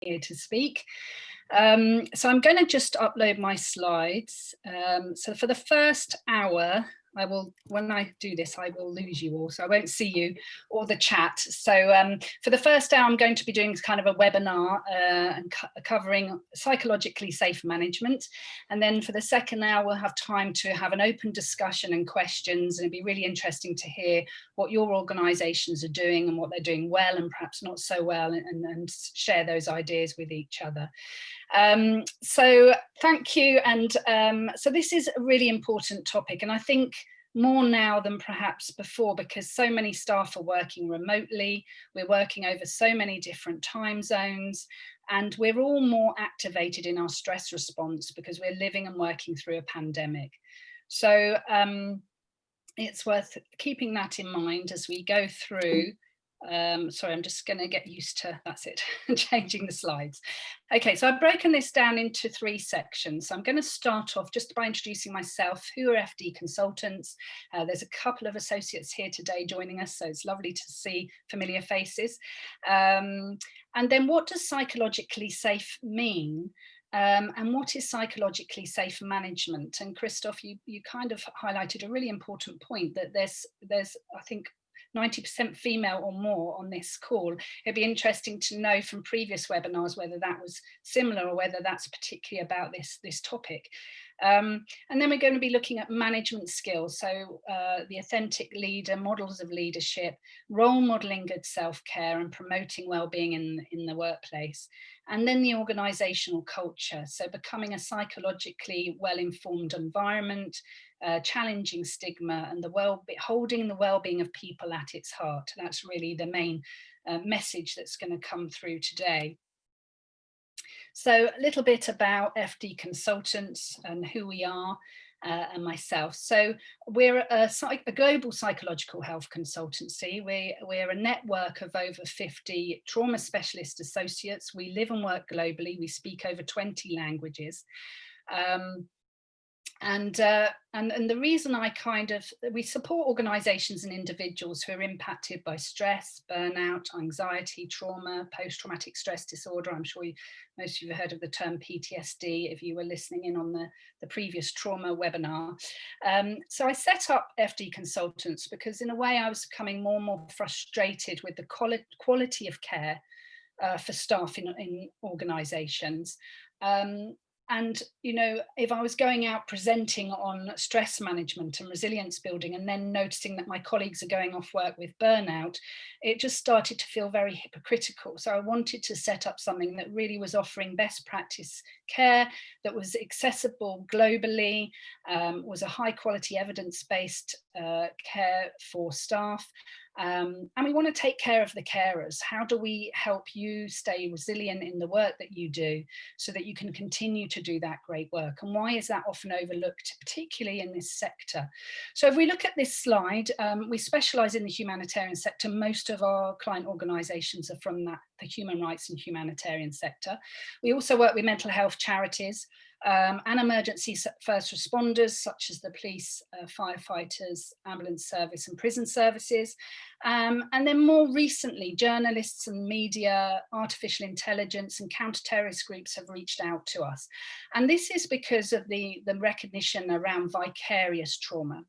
here to speak. So I'm going to just upload my slides. So for the first hour, when I do this, I will lose you all, so I won't see you or the chat. So for the first hour, I'm going to be doing kind of a webinar and covering psychologically safe management. And then for the second hour, we'll have time to have an open discussion and questions. And it'd be really interesting to hear what your organisations are doing and what they're doing well and perhaps not so well, and share those ideas with each other. So thank you. And so this is a really important topic, and I think more now than perhaps before, because so many staff are working remotely, we're working over so many different time zones, and we're all more activated in our stress response because we're living and working through a pandemic. So it's worth keeping that in mind as we go through. Sorry, I'm just going to get used to, that's it, changing the slides. Okay, so I've broken this down into 3 sections. So I'm going to start off just by introducing myself. Who are FD consultants? There's a couple of associates here today joining us, so it's lovely to see familiar faces. And then what does psychologically safe mean? And what is psychologically safe management? And Christoph, you kind of highlighted a really important point, that there's I think 90% female or more on this call. It'd be interesting to know from previous webinars whether that was similar or whether that's particularly about this topic. And then we're going to be looking at management skills, so the authentic leader, models of leadership, role modelling good self-care and promoting well-being in the workplace. And then the organisational culture, so becoming a psychologically well-informed environment, challenging stigma, and holding the well-being of people at its heart. That's really the main message that's going to come through today. So a little bit about FD Consultants and who we are, and myself. So we're a global psychological health consultancy. We're a network of over 50 trauma specialist associates. We live and work globally. We speak over 20 languages. And the reason we support organisations and individuals who are impacted by stress, burnout, anxiety, trauma, post-traumatic stress disorder. I'm sure most of you have heard of the term PTSD if you were listening in on the previous trauma webinar. So I set up FD Consultants because in a way I was becoming more and more frustrated with the quality of care for staff in organisations. And, you know, if I was going out presenting on stress management and resilience building and then noticing that my colleagues are going off work with burnout, it just started to feel very hypocritical. So I wanted to set up something that really was offering best practice care, that was accessible globally, was a high quality evidence-based care for staff. And we want to take care of the carers. How do we help you stay resilient in the work that you do so that you can continue to do that great work? And why is that often overlooked, particularly in this sector? So if we look at this slide, we specialise in the humanitarian sector. Most of our client organisations are from the human rights and humanitarian sector. We also work with mental health charities, and emergency first responders such as the police, firefighters, ambulance service and prison services. And then more recently, journalists and media, artificial intelligence and counter-terrorist groups have reached out to us. And this is because of the recognition around vicarious trauma.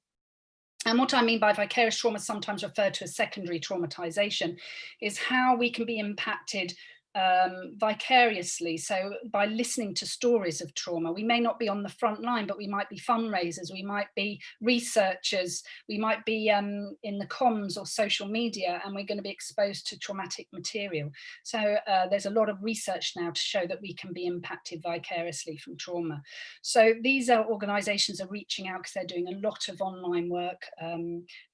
And what I mean by vicarious trauma, sometimes referred to as secondary traumatization, is how we can be impacted vicariously. So by listening to stories of trauma, we may not be on the front line, but we might be fundraisers, we might be researchers, we might be in the comms or social media, and we're going to be exposed to traumatic material. So there's a lot of research now to show that we can be impacted vicariously from trauma. So these organisations are reaching out because they're doing a lot of online work,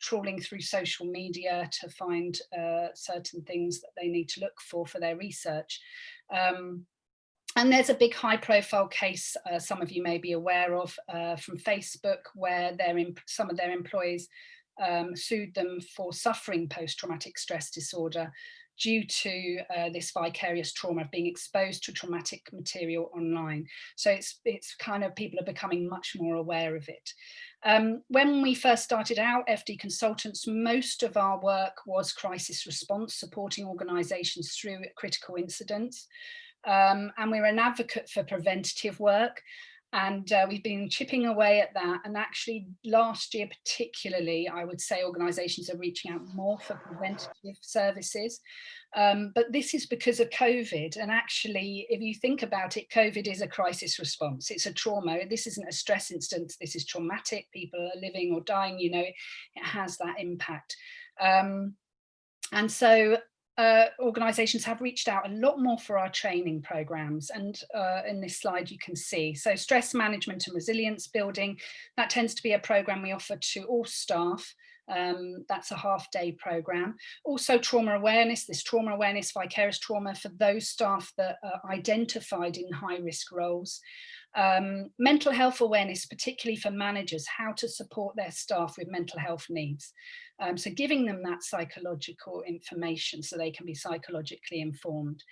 trawling through social media to find certain things that they need to look for their research. And there's a big high profile case some of you may be aware of from Facebook, where some of their employees sued them for suffering post-traumatic stress disorder due to this vicarious trauma of being exposed to traumatic material online. So it's kind of, people are becoming much more aware of it. When we first started out, FD Consultants, most of our work was crisis response, supporting organisations through critical incidents. And we're an advocate for preventative work. And we've been chipping away at that. And actually last year particularly, I would say organisations are reaching out more for preventative services. But this is because of COVID. And actually, if you think about it, COVID is a crisis response. It's a trauma. This isn't a stress instance. This is traumatic. People are living or dying, you know, it has that impact. And so organisations have reached out a lot more for our training programmes, and in this slide you can see. So stress management and resilience building, that tends to be a programme we offer to all staff. That's a half-day programme. Also trauma awareness, this trauma awareness, vicarious trauma for those staff that are identified in high-risk roles. Mental health awareness, particularly for managers, how to support their staff with mental health needs. So giving them that psychological information so they can be psychologically informed.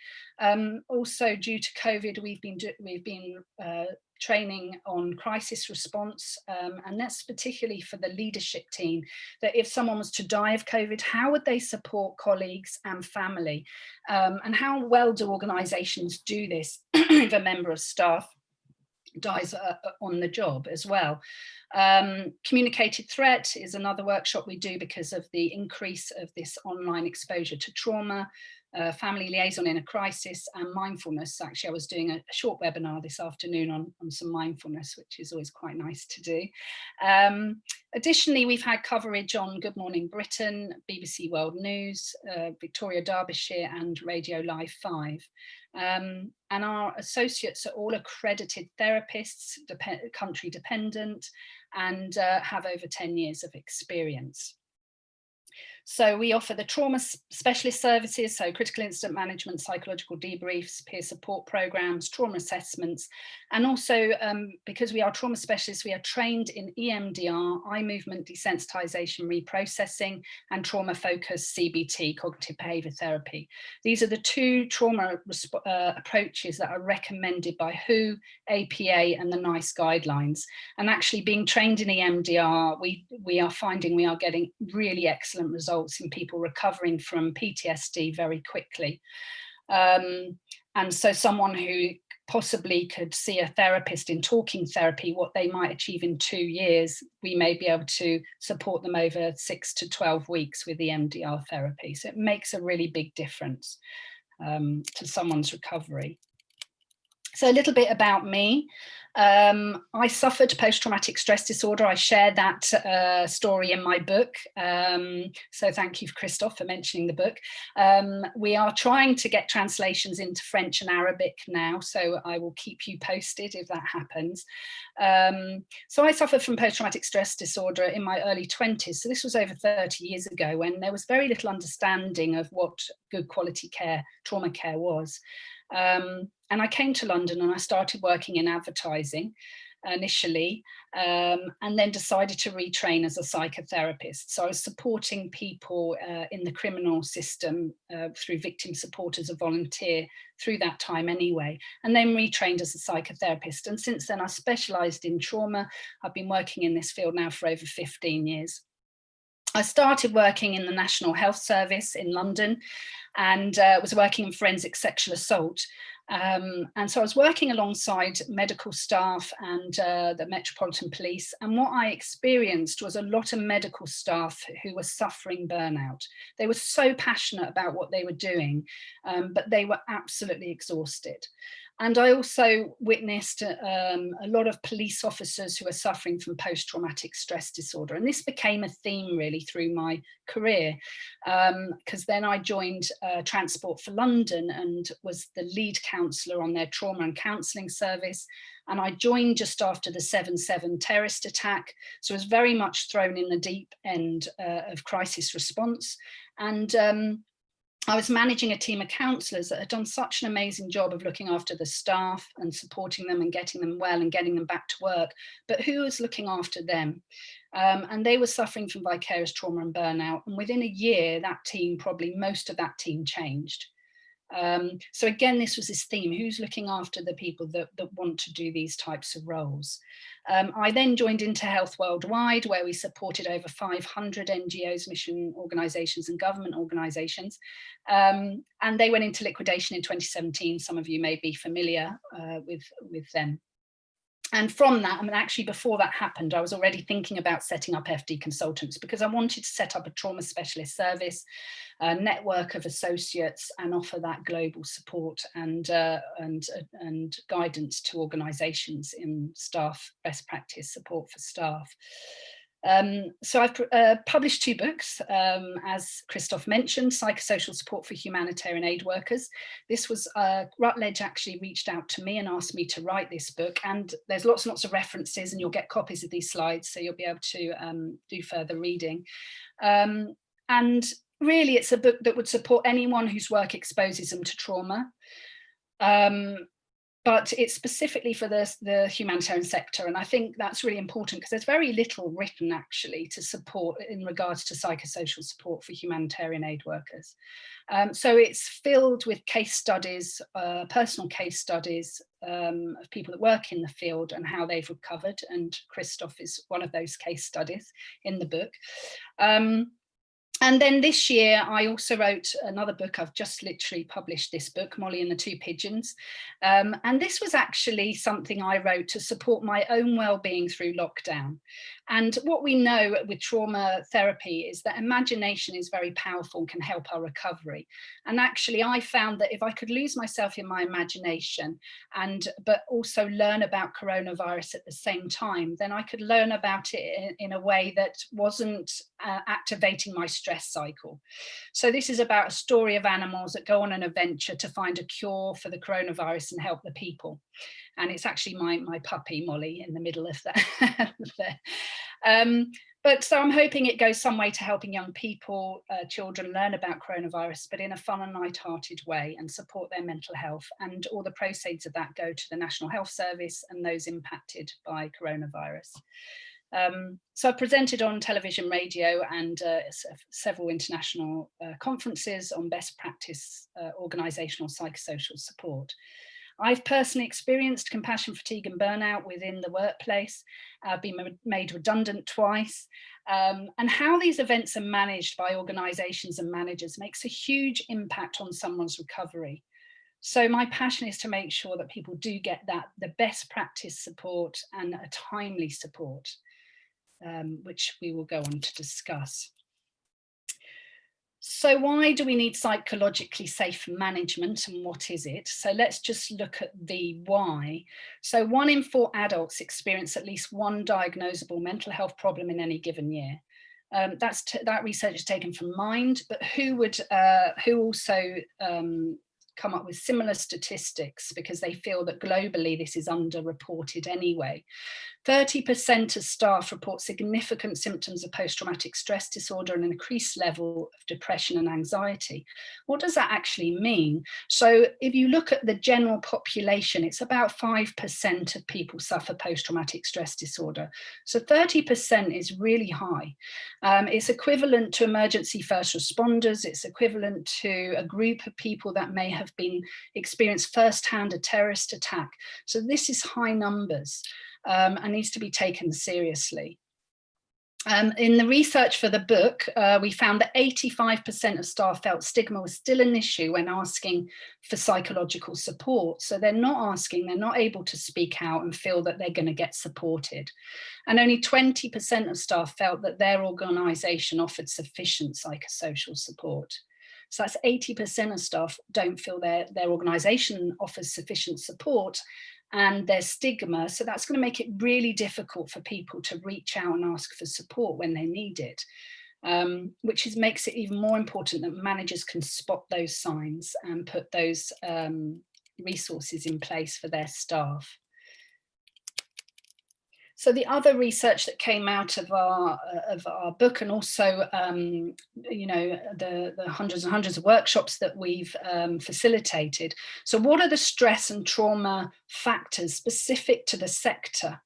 Also, due to COVID, we've been training on crisis response, and that's particularly for the leadership team, that if someone was to die of COVID, how would they support colleagues and family? And how well do organisations do this if a member of staff dies on the job as well? Communicated threat is another workshop we do because of the increase of this online exposure to trauma, family liaison in a crisis, and mindfulness. Actually, I was doing a short webinar this afternoon on some mindfulness, which is always quite nice to do. Additionally, we've had coverage on Good Morning Britain, BBC World News, Victoria Derbyshire, and Radio Live 5. And our associates are all accredited therapists, country dependent, and have over 10 years of experience. So we offer the trauma specialist services, so critical incident management, psychological debriefs, peer support programs, trauma assessments, and also because we are trauma specialists, we are trained in EMDR, eye movement desensitization reprocessing, and trauma-focused CBT, cognitive behavior therapy. These are the two trauma approaches that are recommended by WHO, APA, and the NICE guidelines. And actually being trained in EMDR, we are finding we are getting really excellent results in people recovering from PTSD very quickly. And so someone who possibly could see a therapist in talking therapy, what they might achieve in 2 years, we may be able to support them over 6 to 12 weeks with the EMDR therapy. So it makes a really big difference to someone's recovery. So a little bit about me. I suffered post-traumatic stress disorder. I share that story in my book. So thank you, Christophe, for mentioning the book. We are trying to get translations into French and Arabic now, so I will keep you posted if that happens. So I suffered from post-traumatic stress disorder in my early 20s. So this was over 30 years ago, when there was very little understanding of what good quality care, trauma care was. And I came to London and I started working in advertising initially, and then decided to retrain as a psychotherapist. So I was supporting people in the criminal system through victim support as a volunteer through that time anyway, and then retrained as a psychotherapist. And since then I specialised in trauma. I've been working in this field now for over 15 years. I started working in the National Health Service in London and was working in forensic sexual assault. And so I was working alongside medical staff and the Metropolitan Police. And what I experienced was a lot of medical staff who were suffering burnout. They were so passionate about what they were doing, but they were absolutely exhausted. And I also witnessed a lot of police officers who are suffering from post-traumatic stress disorder. And this became a theme really through my career, because then I joined Transport for London and was the lead counsellor on their trauma and counselling service. And I joined just after the 7/7 terrorist attack. So I was very much thrown in the deep end of crisis response. And I was managing a team of counsellors that had done such an amazing job of looking after the staff and supporting them and getting them well and getting them back to work. But who was looking after them? And they were suffering from vicarious trauma and burnout. And within a year, that team, probably most of that team changed. So again, this was this theme: who's looking after the people that want to do these types of roles? I then joined InterHealth Worldwide, where we supported over 500 NGOs, mission organisations and government organisations. And they went into liquidation in 2017. Some of you may be familiar with them. And from that, I mean, actually before that happened, I was already thinking about setting up FD Consultants, because I wanted to set up a trauma specialist service, a network of associates, and offer that global support and guidance to organisations in staff, best practice support for staff. So I've published 2 books, as Christoph mentioned: Psychosocial Support for Humanitarian Aid Workers. This was, Routledge actually reached out to me and asked me to write this book, and there's lots and lots of references, and you'll get copies of these slides, so you'll be able to do further reading. And really, it's a book that would support anyone whose work exposes them to trauma. But it's specifically for the humanitarian sector. And I think that's really important, because there's very little written actually to support in regards to psychosocial support for humanitarian aid workers. So it's filled with case studies, personal case studies of people that work in the field and how they've recovered. And Christoph is one of those case studies in the book. And then this year, I also wrote another book. I've just literally published this book, Molly and the Two Pigeons. And this was actually something I wrote to support my own well-being through lockdown. And what we know with trauma therapy is that imagination is very powerful and can help our recovery. And actually, I found that if I could lose myself in my imagination, but also learn about coronavirus at the same time, then I could learn about it in a way that wasn't activating my stress cycle. So this is about a story of animals that go on an adventure to find a cure for the coronavirus and help the people. And it's actually my puppy, Molly, in the middle of that. But so I'm hoping it goes some way to helping young people, children learn about coronavirus, but in a fun and light-hearted way, and support their mental health. And all the proceeds of that go to the National Health Service and those impacted by coronavirus. So I've presented on television, radio, and several international conferences on best practice organisational psychosocial support. I've personally experienced compassion fatigue and burnout within the workplace. I've been made redundant twice. And how these events are managed by organisations and managers makes a huge impact on someone's recovery. So my passion is to make sure that people do get the best practice support and a timely support, which we will go on to discuss. So why do we need psychologically safe management, and what is it? So let's just look at the why. So 1 in 4 adults experience at least one diagnosable mental health problem in any given year. That research is taken from Mind, but who also come up with similar statistics, because they feel that globally this is underreported anyway. 30% of staff report significant symptoms of post-traumatic stress disorder and an increased level of depression and anxiety. What does that actually mean? So if you look at the general population, it's about 5% of people suffer post-traumatic stress disorder. So 30% is really high. It's equivalent to emergency first responders. It's equivalent to a group of people that may have experienced firsthand a terrorist attack. So this is high numbers. And needs to be taken seriously. In the research for the book, we found that 85% of staff felt stigma was still an issue when asking for psychological support. So they're not able to speak out and feel that they're going to get supported. And only 20% of staff felt that their organisation offered sufficient psychosocial support. So that's 80% of staff don't feel their organisation offers sufficient support, and there's stigma. So that's going to make it really difficult for people to reach out and ask for support when they need it, which makes it even more important that managers can spot those signs and put those resources in place for their staff. So the other research that came out of our book, and also the hundreds and hundreds of workshops that we've facilitated. So what are the stress and trauma factors specific to the sector?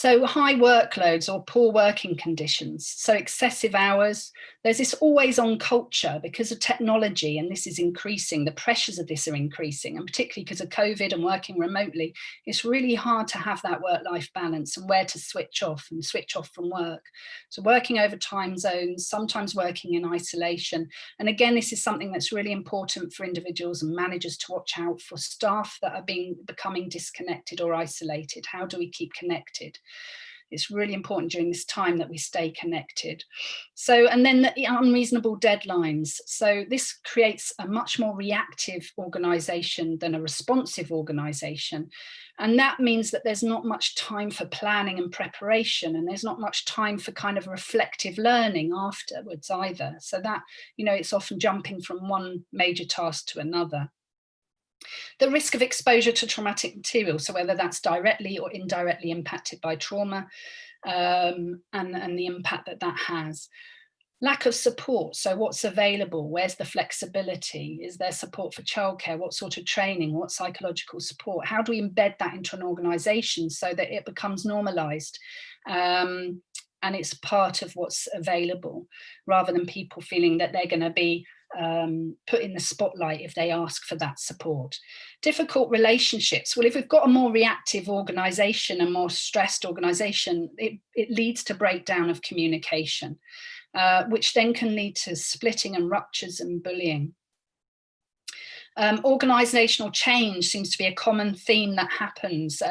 So high workloads or poor working conditions, so excessive hours. There's this always on culture because of technology, and this is increasing. The pressures of this are increasing, and particularly because of COVID and working remotely, it's really hard to have that work-life balance and where to switch off and switch off from work. So working over time zones, sometimes working in isolation. And again, this is something that's really important for individuals and managers to watch out for. Staff that are becoming disconnected or isolated. How do we keep connected? It's really important during this time that we stay connected. So, and then the unreasonable deadlines. So this creates a much more reactive organization than a responsive organization. And that means that there's not much time for planning and preparation, and there's not much time for kind of reflective learning afterwards either. So that, you know, it's often jumping from one major task to another. The risk of exposure to traumatic material, so whether that's directly or indirectly impacted by trauma, and the impact that that has. Lack of support, so what's available, where's the flexibility, is there support for childcare, what sort of training, what psychological support, how do we embed that into an organisation so that it becomes normalised and it's part of what's available, rather than people feeling that they're going to be put in the spotlight if they ask for that support. Difficult relationships. Well, if we've got a more reactive organisation, a more stressed organisation, it leads to breakdown of communication, which then can lead to splitting and ruptures and bullying. Organisational change seems to be a common theme that happens,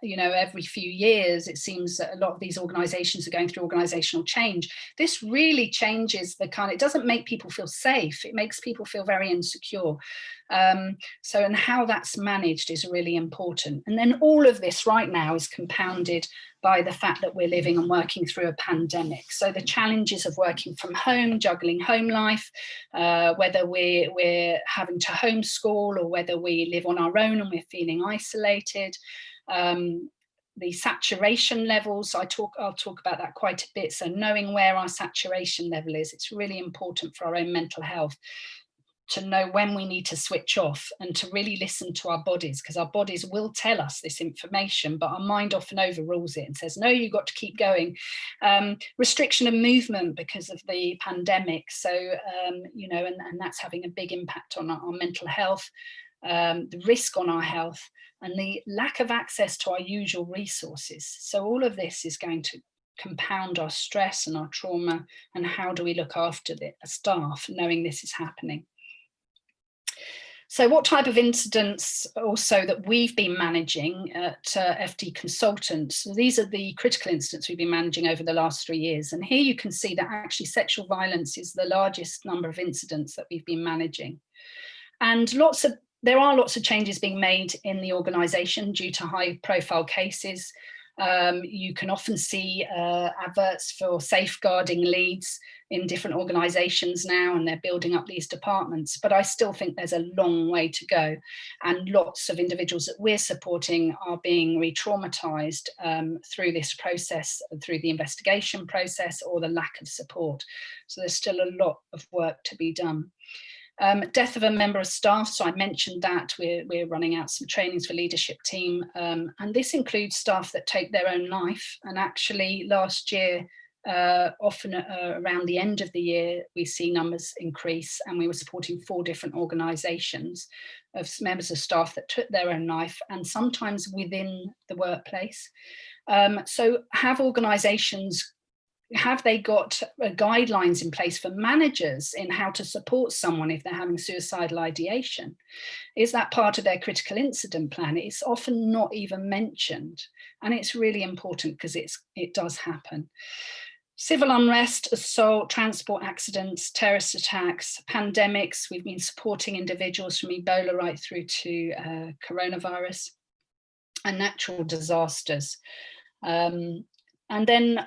you know, every few years. It seems that a lot of these organisations are going through organisational change. This really changes the kind, it doesn't make people feel safe. It makes people feel very insecure. And how that's managed is really important. And then all of this right now is compounded by the fact that we're living and working through a pandemic. So the challenges of working from home, juggling home life, whether we're having to homeschool or whether we live on our own and we're feeling isolated. The saturation levels, I'll talk about that quite a bit. So knowing where our saturation level is, it's really important for our own mental health, to know when we need to switch off and to really listen to our bodies, because our bodies will tell us this information, but our mind often overrules it and says, no, you've got to keep going. Restriction of movement because of the pandemic. So, you know, and that's having a big impact on our mental health, the risk on our health, and the lack of access to our usual resources. So all of this is going to compound our stress and our trauma, and how do we look after the staff knowing this is happening. So what type of incidents also that we've been managing at FD Consultants? So these are the critical incidents we've been managing over the last 3 years. And here you can see that actually sexual violence is the largest number of incidents that we've been managing. And there are lots of changes being made in the organisation due to high profile cases. You can often see adverts for safeguarding leads in different organisations now, and they're building up these departments. But I still think there's a long way to go, and lots of individuals that we're supporting are being re-traumatised through this process, through the investigation process, or the lack of support. So there's still a lot of work to be done. Death of a member of staff, so I mentioned that we're running out some trainings for leadership team, and this includes staff that take their own life. And actually last year, often around the end of the year, we see numbers increase, and we were supporting 4 different organisations of members of staff that took their own life, and sometimes within the workplace. So have they got guidelines in place for managers in how to support someone if they're having suicidal ideation? Is that part of their critical incident plan? It's often not even mentioned, and it's really important because it does happen. Civil unrest, assault, transport accidents, terrorist attacks, pandemics. We've been supporting individuals from Ebola right through to coronavirus, and natural disasters. And then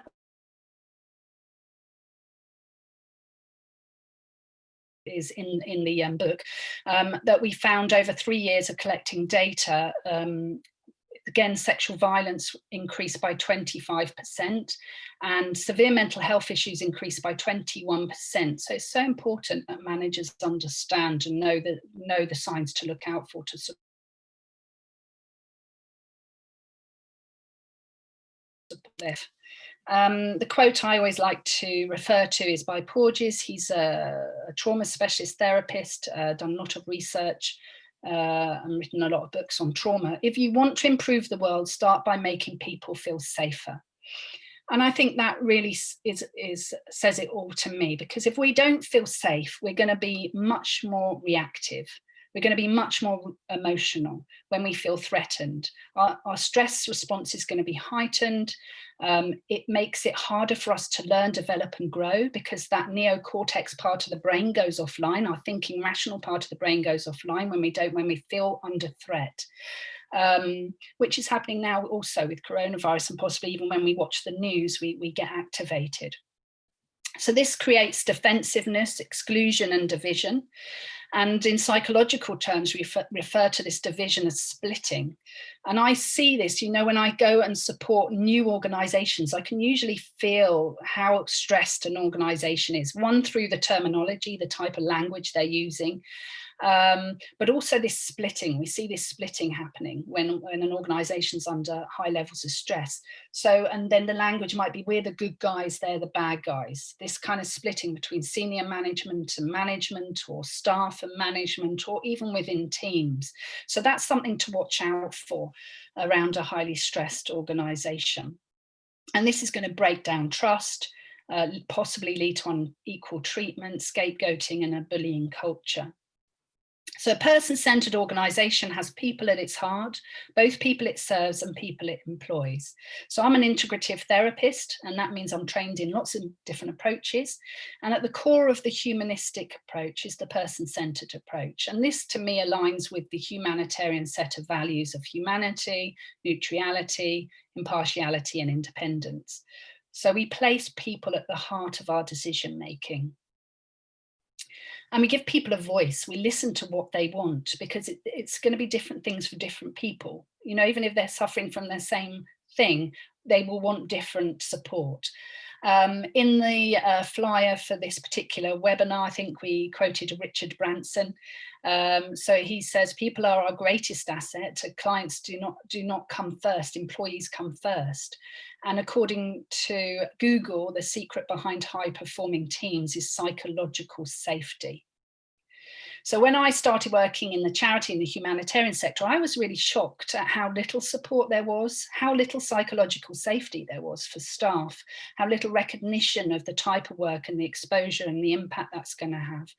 is in the book, that we found over 3 years of collecting data. Again, sexual violence increased by 25%, and severe mental health issues increased by 21%. So it's so important that managers understand and know the signs to look out for to live. The quote I always like to refer to is by Porges. He's a trauma specialist therapist, done a lot of research and written a lot of books on trauma. If you want to improve the world, start by making people feel safer. And I think that really says it all to me, because if we don't feel safe, we're going to be much more reactive. We're going to be much more emotional when we feel threatened. Our stress response is going to be heightened. It makes it harder for us to learn, develop, and grow, because that neocortex part of the brain goes offline. Our thinking, rational part of the brain goes offline when we feel under threat. Which is happening now also with coronavirus, and possibly even when we watch the news, we get activated. So this creates defensiveness, exclusion, and division. And in psychological terms, we refer to this division as splitting. And I see this, when I go and support new organizations, I can usually feel how stressed an organization is, one, through the terminology, the type of language they're using, but also this splitting. We see this splitting happening when an organization's under high levels of stress. So, and then the language might be, we're the good guys, they're the bad guys. This kind of splitting between senior management and management, or staff and management, or even within teams. So that's something to watch out for around a highly stressed organization. And this is going to break down trust, possibly lead to unequal treatment, scapegoating, and a bullying culture. So a person-centered organization has people at its heart, both people it serves and people it employs. So I'm an integrative therapist, and that means I'm trained in lots of different approaches. And at the core of the humanistic approach is the person-centered approach. And this, to me, aligns with the humanitarian set of values of humanity, neutrality, impartiality, and independence. So we place people at the heart of our decision-making. And we give people a voice. We listen to what they want, because it's going to be different things for different people. Even if they're suffering from the same thing, they will want different support. In the flyer for this particular webinar, I think we quoted Richard Branson. So he says, people are our greatest asset. Clients do not come first, employees come first. And according to Google, the secret behind high-performing teams is psychological safety. So when I started working in the charity and the humanitarian sector, I was really shocked at how little support there was, how little psychological safety there was for staff, how little recognition of the type of work and the exposure and the impact that's going to have.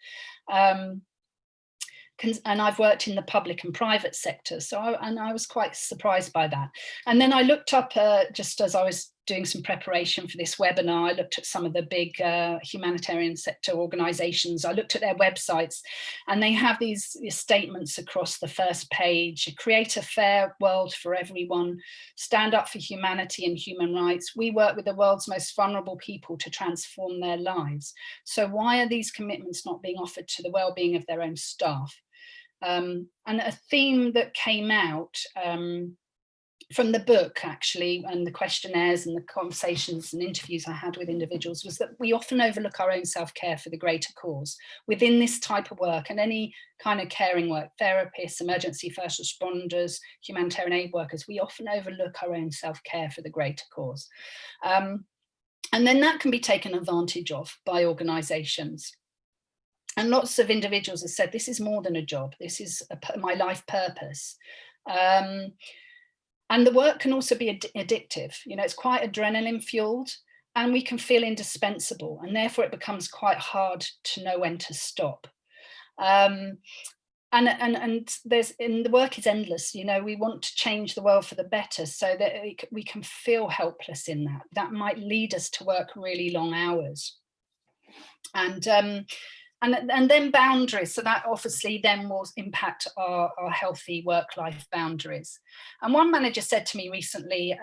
And I've worked in the public and private sector, so I was quite surprised by that. And then I looked up, just as I was doing some preparation for this webinar, I looked at some of the big humanitarian sector organizations. I looked at their websites, and they have these statements across the first page: create a fair world for everyone, stand up for humanity and human rights. We work with the world's most vulnerable people to transform their lives. So why are these commitments not being offered to the well-being of their own staff? And a theme that came out from the book, actually, and the questionnaires and the conversations and interviews I had with individuals, was that we often overlook our own self-care for the greater cause. Within this type of work and any kind of caring work, therapists, emergency first responders, humanitarian aid workers, we often overlook our own self-care for the greater cause. And then that can be taken advantage of by organisations. And lots of individuals have said, this is more than a job, this is my life purpose. And the work can also be addictive. It's quite adrenaline fueled, and we can feel indispensable, and therefore it becomes quite hard to know when to stop. And the work is endless. We want to change the world for the better, so that we can feel helpless in that. That might lead us to work really long hours. And then boundaries. So that obviously then will impact our healthy work-life boundaries. And one manager said to me recently,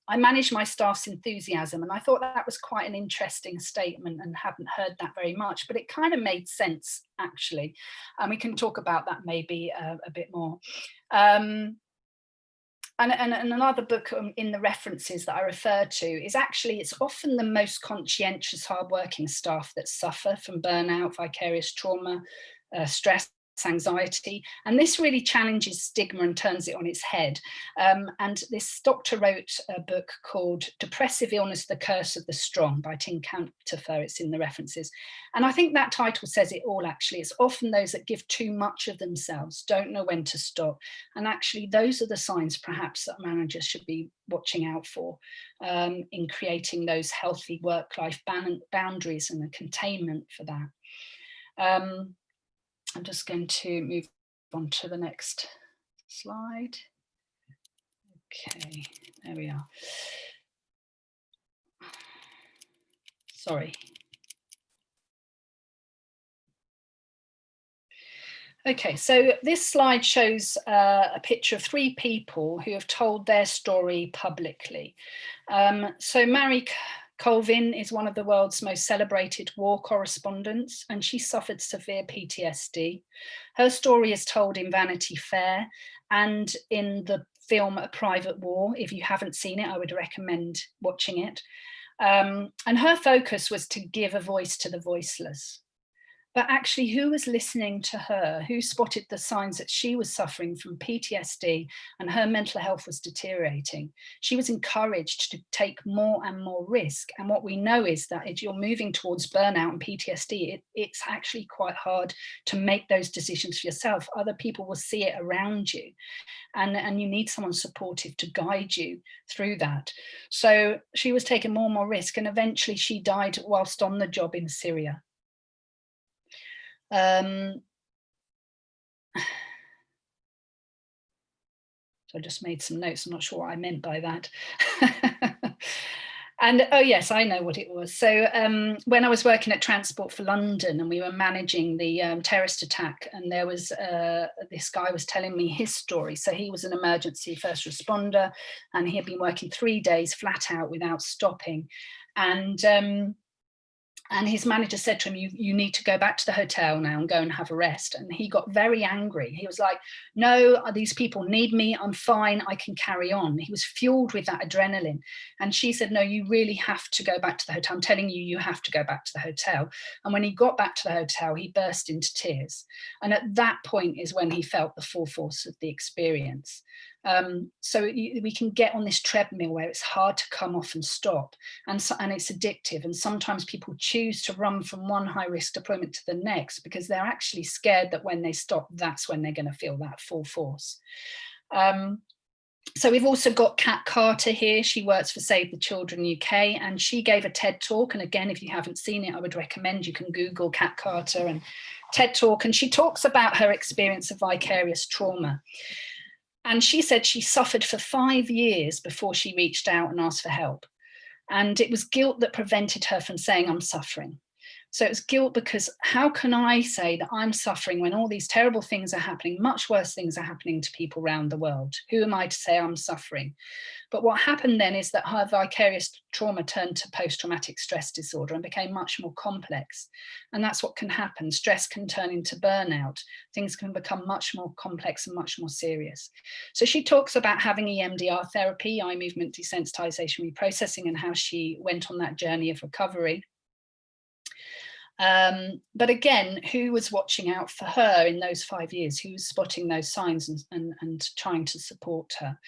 I manage my staff's enthusiasm. And I thought that was quite an interesting statement, and hadn't heard that very much, but it kind of made sense, actually. And we can talk about that maybe a bit more. And another book in the references that I refer to is actually, it's often the most conscientious, hardworking staff that suffer from burnout, vicarious trauma, stress, anxiety. And this really challenges stigma and turns it on its head. And this doctor wrote a book called Depressive Illness, The Curse of the Strong by Tim Cantifer. It's in the references. And I think that title says it all, actually. It's often those that give too much of themselves, don't know when to stop. And actually, those are the signs perhaps that managers should be watching out for in creating those healthy work-life boundaries and a containment for that. I'm just going to move on to the next slide. Okay, there we are. Sorry. Okay, so this slide shows a picture of 3 people who have told their story publicly. So Mary Colvin is one of the world's most celebrated war correspondents, and she suffered severe PTSD. Her story is told in Vanity Fair and in the film A Private War. If you haven't seen it, I would recommend watching it. And her focus was to give a voice to the voiceless. But actually, who was listening to her? Who spotted the signs that she was suffering from PTSD and her mental health was deteriorating? She was encouraged to take more and more risk. And what we know is that if you're moving towards burnout and PTSD, it's actually quite hard to make those decisions for yourself. Other people will see it around you. And you need someone supportive to guide you through that. So she was taking more and more risk. And eventually she died whilst on the job in Syria. So I just made some notes. I'm not sure what I meant by that. And oh yes, I know what it was. So when I was working at Transport for London and we were managing the terrorist attack, and there was this guy was telling me his story. So he was an emergency first responder, and he had been working 3 days flat out without stopping. And his manager said to him, you need to go back to the hotel now and go and have a rest. And he got very angry. He was like, no, these people need me. I'm fine. I can carry on. He was fueled with that adrenaline. And she said, no, you really have to go back to the hotel. I'm telling you, you have to go back to the hotel. And when he got back to the hotel, he burst into tears. And at that point is when he felt the full force of the experience. So we can get on this treadmill where it's hard to come off and stop, and it's addictive. And sometimes people choose to run from one high-risk deployment to the next because they're actually scared that when they stop, that's when they're going to feel that full force. So we've also got Kat Carter here. She works for Save the Children UK, and she gave a TED Talk. And again, if you haven't seen it, I would recommend you can Google Kat Carter and TED Talk. And she talks about her experience of vicarious trauma. And she said she suffered for 5 years before she reached out and asked for help. And it was guilt that prevented her from saying, I'm suffering. So it was guilt because how can I say that I'm suffering when all these terrible things are happening, much worse things are happening to people around the world? Who am I to say I'm suffering? But what happened then is that her vicarious trauma turned to post-traumatic stress disorder and became much more complex. And that's what can happen. Stress can turn into burnout. Things can become much more complex and much more serious. So she talks about having EMDR therapy, eye movement desensitization reprocessing, and how she went on that journey of recovery. But again, who was watching out for her in those 5 years? Who was spotting those signs and trying to support her?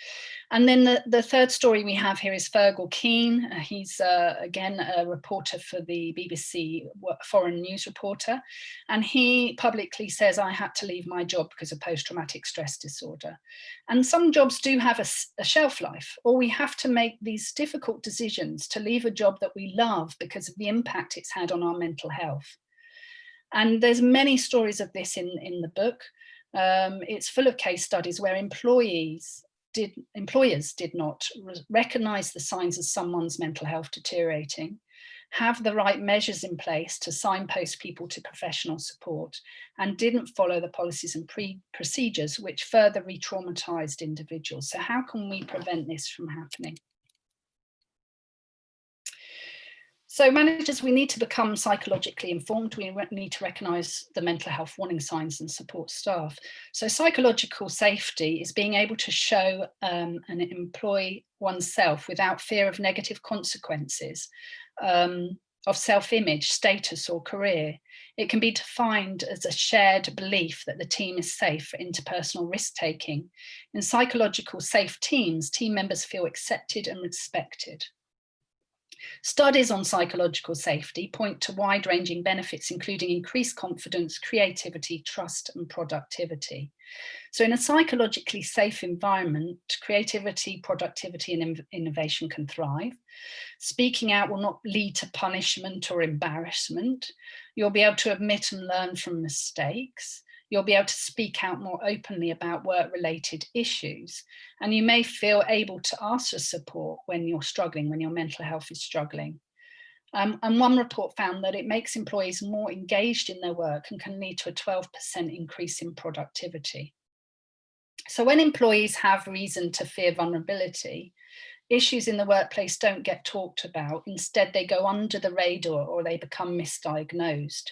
And then the third story we have here is Fergal Keane. He's again a reporter for the BBC, foreign news reporter, and he publicly says, I had to leave my job because of post-traumatic stress disorder. And some jobs do have a shelf life, or we have to make these difficult decisions to leave a job that we love because of the impact it's had on our mental health. And there's many stories of this in the book. It's full of case studies where employers did not recognize the signs of someone's mental health deteriorating, have the right measures in place to signpost people to professional support, and didn't follow the policies and procedures which further re-traumatized individuals. So how can we prevent this from happening? So managers, we need to become psychologically informed. We need to recognise the mental health warning signs and support staff. So psychological safety is being able to show and employ oneself without fear of negative consequences. of self-image, status, or career. It can be defined as a shared belief that the team is safe for interpersonal risk-taking. In psychological safe teams, team members feel accepted and respected. Studies on psychological safety point to wide-ranging benefits, including increased confidence, creativity, trust, and productivity. So in a psychologically safe environment, creativity, productivity, and innovation can thrive. Speaking out will not lead to punishment or embarrassment. You'll be able to admit and learn from mistakes. You'll be able to speak out more openly about work-related issues. And you may feel able to ask for support when you're struggling, when your mental health is struggling. And one report found that it makes employees more engaged in their work and can lead to a 12% increase in productivity. So when employees have reason to fear vulnerability, issues in the workplace don't get talked about. Instead, they go under the radar or they become misdiagnosed.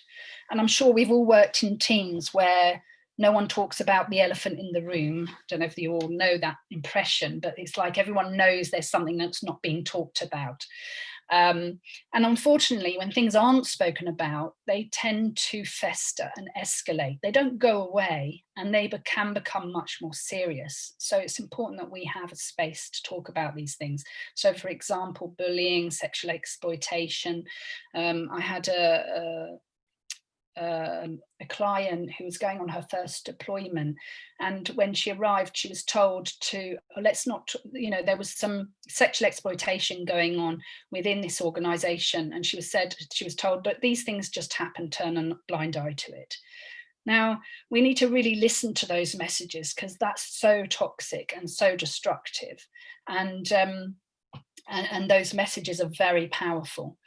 And I'm sure we've all worked in teams where no one talks about the elephant in the room. I don't know if you all know that impression, but it's like everyone knows there's something that's not being talked about. And unfortunately, when things aren't spoken about, they tend to fester and escalate. They don't go away, and they can become much more serious. So it's important that we have a space to talk about these things. So for example, bullying, sexual exploitation. I had a client who was going on her first deployment, and when she arrived she was told to, let's not, there was some sexual exploitation going on within this organization, and she was told that these things just happen, turn a blind eye to it. Now we need to really listen to those messages, because that's so toxic and so destructive, and those messages are very powerful.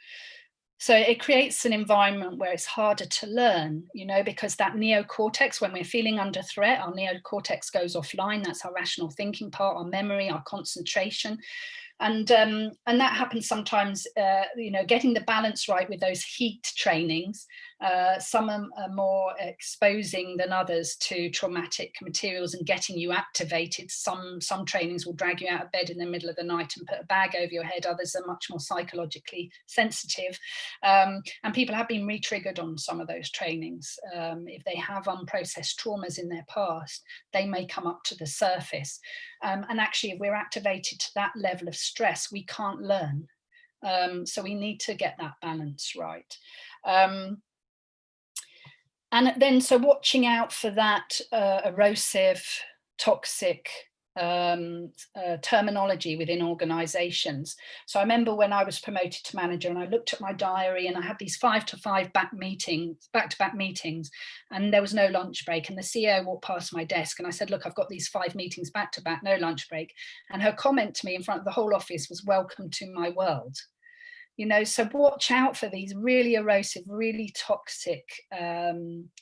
So it creates an environment where it's harder to learn, because that neocortex, when we're feeling under threat, our neocortex goes offline. That's our rational thinking part, our memory, our concentration. And that happens sometimes, getting the balance right with those heat trainings. Some are more exposing than others to traumatic materials and getting you activated. Some trainings will drag you out of bed in the middle of the night and put a bag over your head. Others are much more psychologically sensitive. And people have been re-triggered on some of those trainings. If they have unprocessed traumas in their past, they may come up to the surface. And actually, if we're activated to that level of stress, we can't learn. So we need to get that balance right. And then, so watching out for that erosive, toxic terminology within organizations. So I remember when I was promoted to manager and I looked at my diary and I had these 5 to 5 back-to-back meetings, and there was no lunch break. And the CEO walked past my desk and I said, look, I've got these 5 meetings back-to-back, no lunch break. And her comment to me in front of the whole office was, welcome to my world. So watch out for these really erosive, really toxic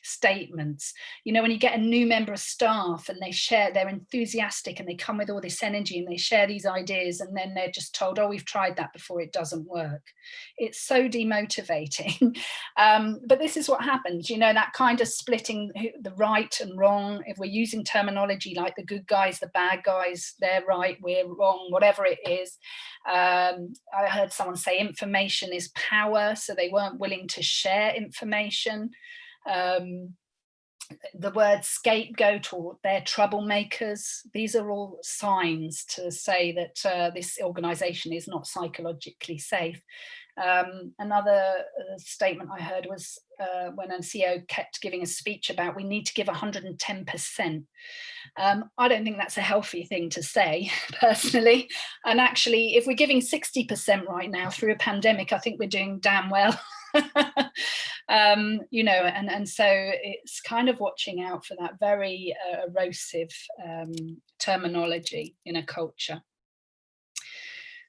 statements. When you get a new member of staff and they're enthusiastic and they come with all this energy and they share these ideas, and then they're just told, oh, we've tried that before, it doesn't work. It's so demotivating. But this is what happens, that kind of splitting the right and wrong. If we're using terminology like the good guys, the bad guys, they're right, we're wrong, whatever it is. I heard someone say information is power, so they weren't willing to share information. The word scapegoat, or they're troublemakers, these are all signs to say that this organization is not psychologically safe. Another statement I heard was when a CEO kept giving a speech about we need to give 110%. I don't think that's a healthy thing to say, personally. And actually, if we're giving 60% right now through a pandemic, I think we're doing damn well. And so it's kind of watching out for that very erosive terminology in a culture.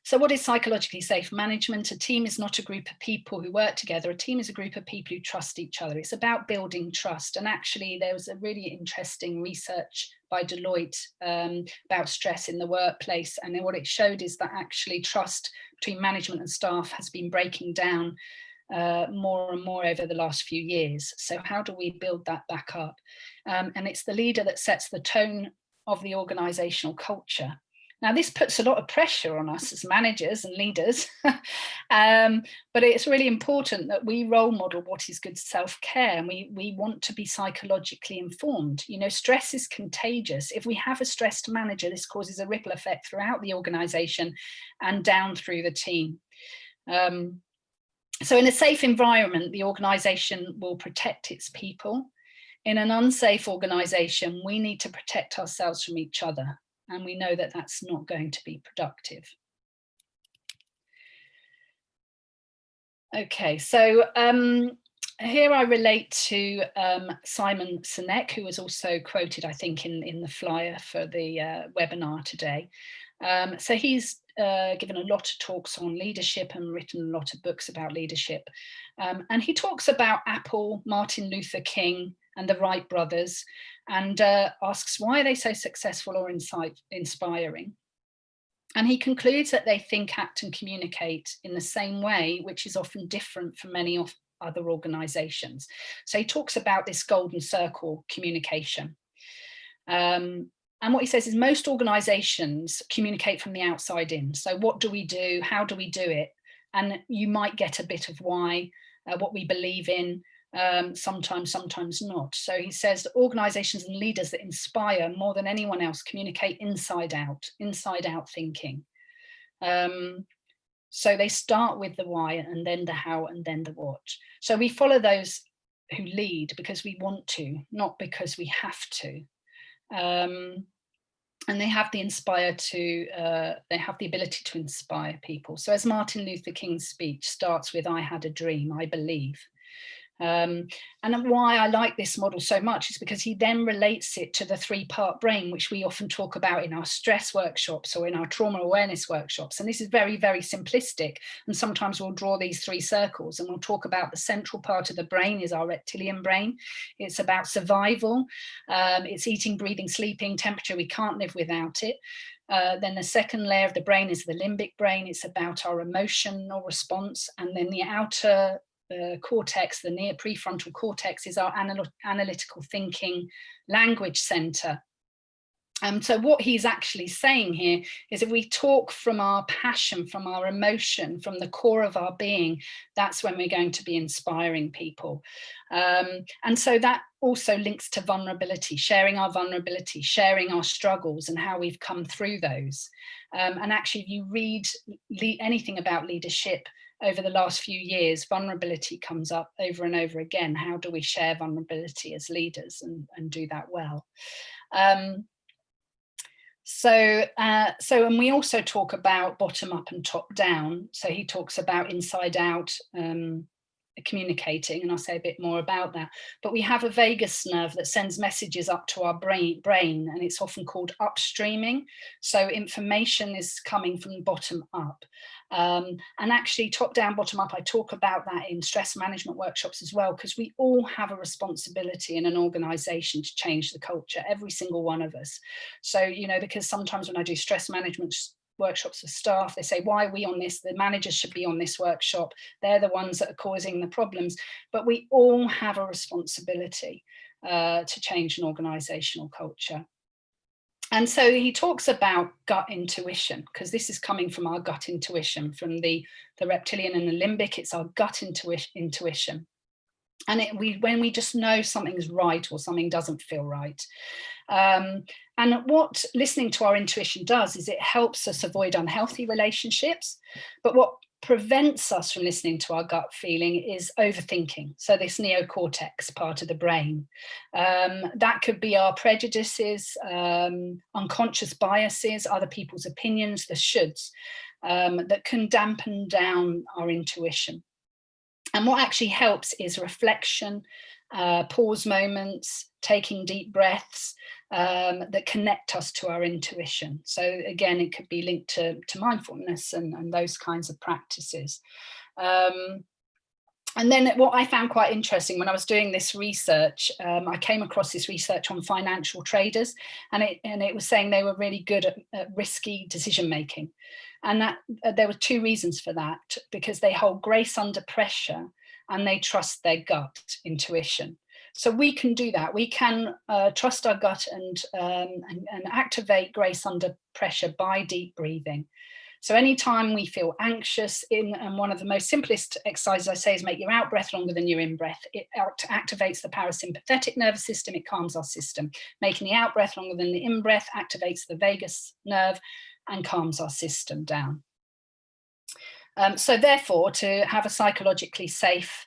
So what is psychologically safe management? A team is not a group of people who work together. A team is a group of people who trust each other. It's about building trust. And actually, there was a really interesting research by Deloitte about stress in the workplace. And then what it showed is that actually trust between management and staff has been breaking down more and more over the last few years. So how do we build that back up? And it's the leader that sets the tone of the organizational culture. Now, this puts a lot of pressure on us as managers and leaders, but it's really important that we role model what is good self-care, and we want to be psychologically informed. You know, stress is contagious. If we have a stressed manager, this causes a ripple effect throughout the organization and down through the team. So in a safe environment, the organization will protect its people. In an unsafe organization, we need to protect ourselves from each other. And we know that that's not going to be productive. Okay, so here I relate to Simon Sinek, who was also quoted, I think, in the flyer for the webinar today. So he's given a lot of talks on leadership and written a lot of books about leadership. And he talks about Apple, Martin Luther King, and the Wright brothers, and asks why are they so successful or inspiring. And he concludes that they think, act, and communicate in the same way, which is often different from many of other organizations. So he talks about this golden circle communication. And what he says is most organizations communicate from the outside in. So what do we do? How do we do it? And you might get a bit of why, what we believe in, sometimes not. So he says that organizations and leaders that inspire more than anyone else communicate inside out thinking. So they start with the why, and then the how, and then the what. So we follow those who lead because we want to, not because we have to. And they have the they have the ability to inspire people. So as Martin Luther King's speech starts with, I had a dream, I believe. And why I like this model so much is because he then relates it to the 3-part brain, which we often talk about in our stress workshops or in our trauma awareness workshops. And this is very, very simplistic. And sometimes we'll draw these 3 circles and we'll talk about the central part of the brain is our reptilian brain. It's about survival. It's eating, breathing, sleeping, temperature. We can't live without it. Then the second layer of the brain is the limbic brain. It's about our emotional response. And then the outer cortex, the near prefrontal cortex, is our analytical thinking language center. So what he's actually saying here is if we talk from our passion, from our emotion, from the core of our being, that's when we're going to be inspiring people. And so that also links to vulnerability, sharing our vulnerability, sharing our struggles and how we've come through those. And actually, if you read anything about leadership over the last few years, vulnerability comes up over and over again. How do we share vulnerability as leaders and do that well? And we also talk about bottom up and top down. So he talks about inside out communicating, and I'll say a bit more about that. But we have a vagus nerve that sends messages up to our brain, and it's often called upstreaming. So information is coming from bottom up. And actually top down, bottom up, I talk about that in stress management workshops as well, because we all have a responsibility in an organization to change the culture, every single one of us. So, you know, because sometimes when I do stress management workshops for staff, they say, why are we on this? The managers should be on this workshop. They're the ones that are causing the problems. But we all have a responsibility to change an organizational culture. And so he talks about gut intuition, because this is coming from our gut intuition, from the reptilian and the limbic. It's our gut intuition. And when we just know something's right or something doesn't feel right. And what listening to our intuition does is it helps us avoid unhealthy relationships. But what prevents us from listening to our gut feeling is overthinking. So this neocortex part of the brain, that could be our prejudices, unconscious biases, other people's opinions, the shoulds, that can dampen down our intuition. And what actually helps is reflection, pause moments, taking deep breaths that connect us to our intuition. So again, it could be linked to mindfulness and those kinds of practices. And then what I found quite interesting when I was doing this research, I came across this research on financial traders, and it was saying they were really good at risky decision making. And that there were 2 reasons for that, because they hold grace under pressure and they trust their gut intuition. So we can do that. We can trust our gut and activate grace under pressure by deep breathing. So anytime we feel anxious, and one of the most simplest exercises I say is make your out breath longer than your in breath. It activates the parasympathetic nervous system, it calms our system. Making the out breath longer than the in breath activates the vagus nerve and calms our system down. So therefore, to have a psychologically safe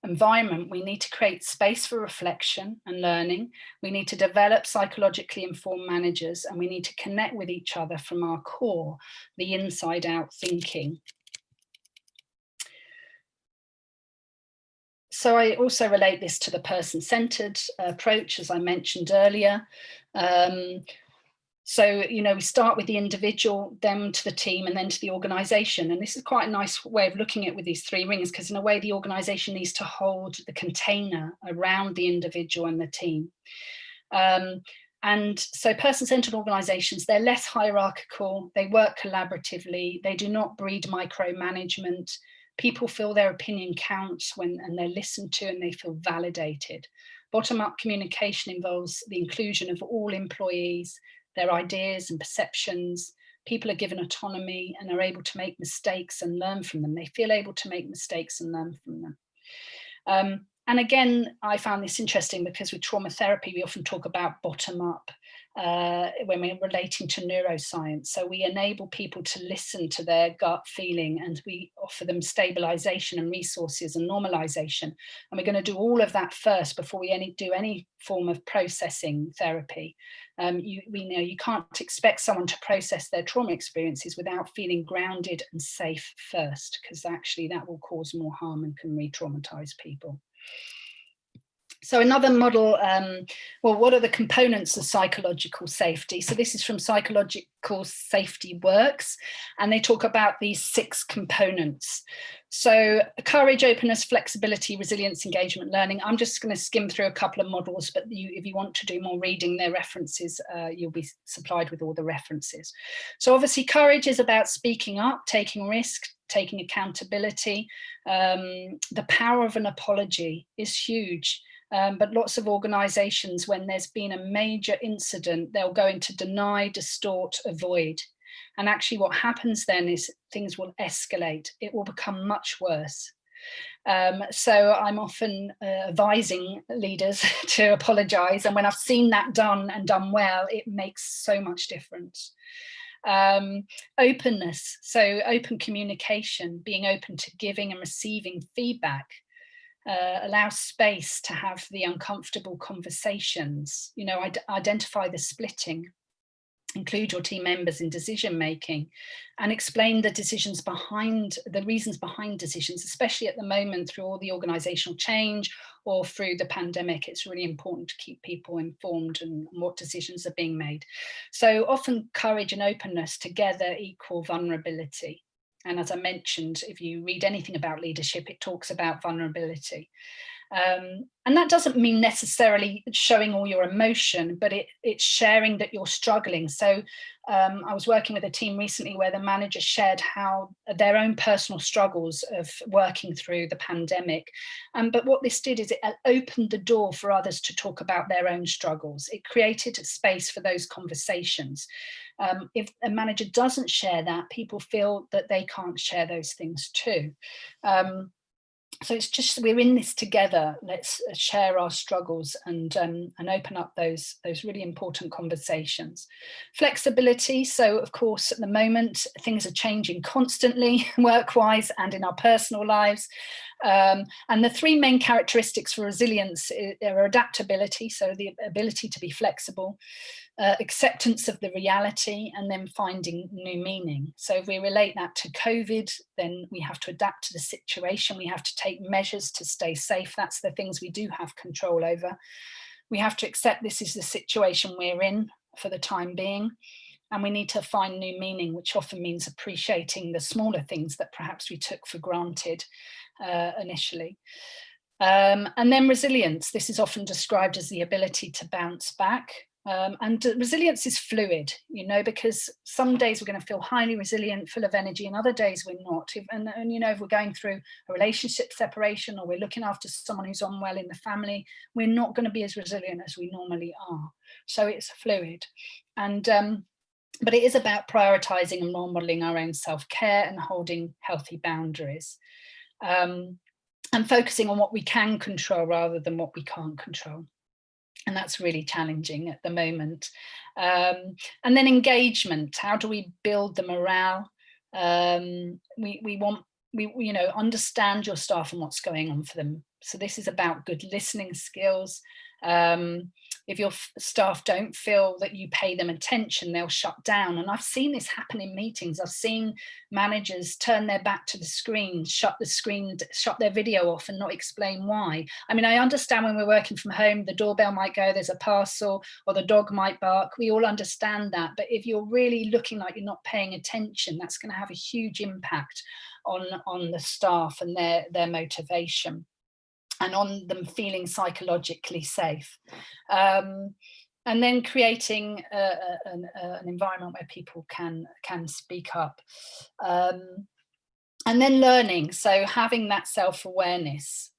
environment, we need to create space for reflection and learning. We need to develop psychologically informed managers, and we need to connect with each other from our core, the inside out thinking. So I also relate this to the person-centered approach, as I mentioned earlier. So, we start with the individual, then to the team, and then to the organization. And this is quite a nice way of looking at it with these three rings, because in a way, the organization needs to hold the container around the individual and the team. And so person-centered organizations, they're less hierarchical, they work collaboratively, they do not breed micromanagement. People feel their opinion counts and they're listened to, and they feel validated. Bottom-up communication involves the inclusion of all employees, their ideas and perceptions. People are given autonomy and are able to make mistakes and learn from them. They feel able to make mistakes and learn from them. And again, I found this interesting because with trauma therapy, we often talk about bottom up when we're relating to neuroscience. So we enable people to listen to their gut feeling, and we offer them stabilization and resources and normalization. And we're going to do all of that first before we do any form of processing therapy. You can't expect someone to process their trauma experiences without feeling grounded and safe first, because actually that will cause more harm and can re-traumatize people. So another model, well, what are the components of psychological safety? So this is from Psychological Safety Works, and they talk about these 6 components. So courage, openness, flexibility, resilience, engagement, learning. I'm just going to skim through a couple of models, but if you want to do more reading, their references, you'll be supplied with all the references. So obviously courage is about speaking up, taking risk, taking accountability. The power of an apology is huge. But lots of organizations, when there's been a major incident, they'll go into deny, distort, avoid. And actually what happens then is things will escalate. It will become much worse. So I'm often advising leaders to apologize. And when I've seen that done and done well, it makes so much difference. Openness, so open communication, being open to giving and receiving feedback. Allow space to have the uncomfortable conversations, identify the splitting, include your team members in decision making, and explain the reasons behind decisions, especially at the moment through all the organizational change or through the pandemic. It's really important to keep people informed and what decisions are being made. So often courage and openness together equal vulnerability. And as I mentioned, if you read anything about leadership, it talks about vulnerability. And that doesn't mean necessarily showing all your emotion, but it's sharing that you're struggling. So I was working with a team recently where the manager shared how their own personal struggles of working through the pandemic. But what this did is it opened the door for others to talk about their own struggles. It created a space for those conversations. If a manager doesn't share that, people feel that they can't share those things too. So it's just, we're in this together. Let's share our struggles and open up those really important conversations. Flexibility. So of course, at the moment, things are changing constantly, work-wise and in our personal lives. And the 3 main characteristics for resilience are adaptability, so the ability to be flexible, acceptance of the reality, and then finding new meaning. So if we relate that to COVID, then we have to adapt to the situation. We have to take measures to stay safe. That's the things we do have control over. We have to accept this is the situation we're in for the time being. And we need to find new meaning, which often means appreciating the smaller things that perhaps we took for granted initially. And then resilience. This is often described as the ability to bounce back. And resilience is fluid, you know, because some days we're going to feel highly resilient, full of energy, and other days we're not. And you know, if we're going through a relationship separation, or we're looking after someone who's unwell in the family, we're not going to be as resilient as we normally are. So it's fluid. And but it is about prioritizing and role modeling our own self-care and holding healthy boundaries, and focusing on what we can control rather than what we can't control. And that's really challenging at the moment. And then engagement. How do we build the morale? We want, you know, understand your staff and what's going on for them. So this is about good listening skills. If your staff don't feel that you pay them attention, they'll shut down. And I've seen this happen in meetings. I've seen managers turn their back to the screen, shut their video off and not explain why. I mean, I understand when we're working from home, the doorbell might go, there's a parcel, or the dog might bark. We all understand that. But if you're really looking like you're not paying attention, that's going to have a huge impact on the staff and their motivation, and on them feeling psychologically safe. And then creating an environment where people can speak up. And then learning, so having that self-awareness.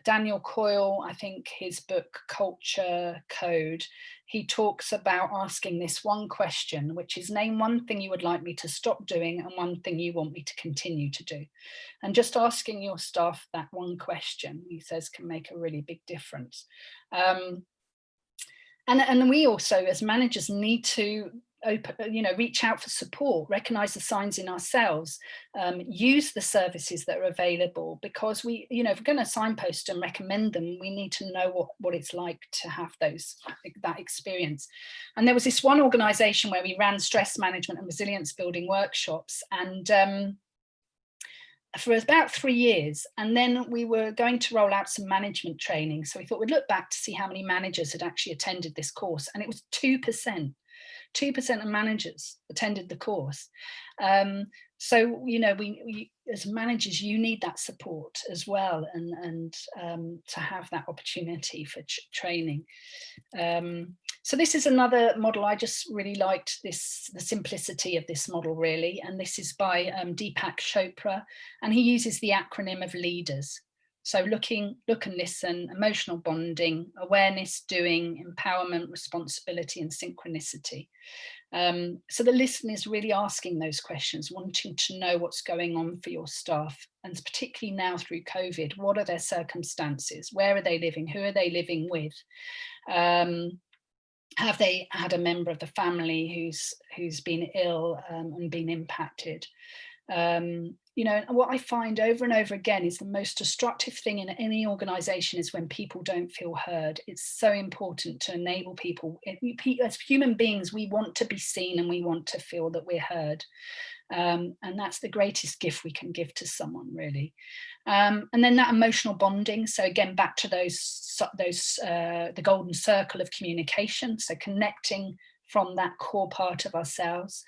Daniel Coyle, I think his book Culture Code, he talks about asking this one question, which is, name one thing you would like me to stop doing and one thing you want me to continue to do. And just asking your staff that one question, he says, can make a really big difference. And we also, as managers, need to reach out for support, recognize the signs in ourselves, use the services that are available, because if we're going to signpost and recommend them, we need to know what it's like to have that experience. And there was this one organization where we ran stress management and resilience building workshops, and for about 3 years, and then we were going to roll out some management training. So we thought we'd look back to see how many managers had actually attended this course, and it was 2%. 2% of managers attended the course. So, we as managers, you need that support as well, and to have that opportunity for training. So this is another model. I just really liked the simplicity of this model, really. And this is by Deepak Chopra, and he uses the acronym of leaders. So look and listen, emotional bonding, awareness, doing, empowerment, responsibility, and synchronicity. So the listener is really asking those questions, wanting to know what's going on for your staff, and particularly now through COVID, what are their circumstances? Where are they living? Who are they living with? Have they had a member of the family who's been ill and been impacted? What I find over and over again is the most destructive thing in any organization is when people don't feel heard. It's so important to enable people. As human beings, we want to be seen and we want to feel that we're heard. And that's the greatest gift we can give to someone, really. And then that emotional bonding. So again, back to the golden circle of communication. So connecting from that core part of ourselves,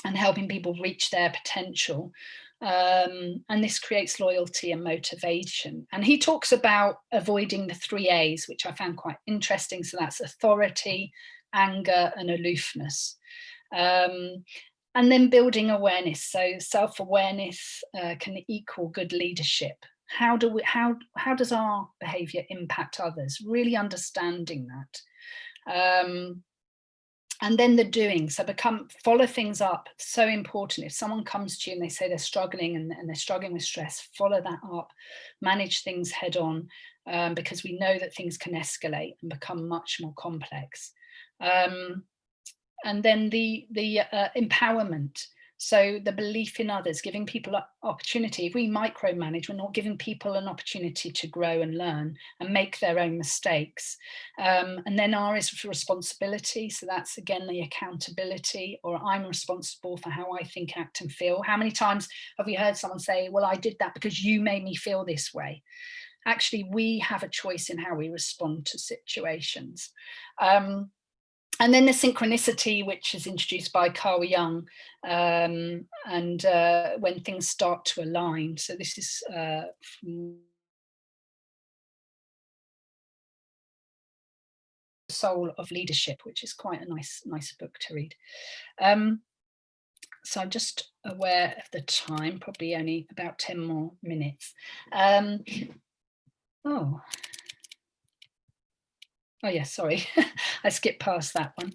and helping people reach their potential. And this creates loyalty and motivation. And he talks about avoiding the 3 A's, which I found quite interesting. So that's authority, anger, and aloofness. And then building awareness. So self-awareness can equal good leadership. How does our behavior impact others? Really understanding that. And then the doing, so follow things up. It's so important. If someone comes to you and they say they're struggling and they're struggling with stress, follow that up, manage things head on, because we know that things can escalate and become much more complex. And then the empowerment. So the belief in others, giving people opportunity. If we micromanage, we're not giving people an opportunity to grow and learn and make their own mistakes. And then R is for responsibility. So that's, again, the accountability, or I'm responsible for how I think, act, and feel. How many times have we heard someone say, well, I did that because you made me feel this way? Actually, we have a choice in how we respond to situations. And then the synchronicity, which is introduced by Carl Jung, and when things start to align. So this is Soul of Leadership, which is quite a nice book to read. So I'm just aware of the time, probably only about 10 more minutes. Oh yes, sorry, I skipped past that one.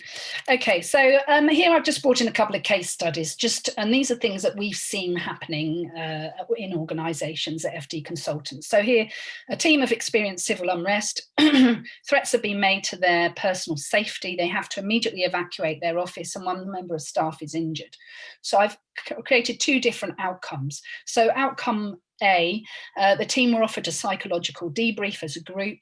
Okay, so here I've just brought in a couple of case studies, and these are things that we've seen happening in organisations at FD Consultants. So here, a team have experienced civil unrest. Threats have been made to their personal safety. They have to immediately evacuate their office, and one member of staff is injured. So I've created two different outcomes. So outcome A, the team were offered a psychological debrief as a group.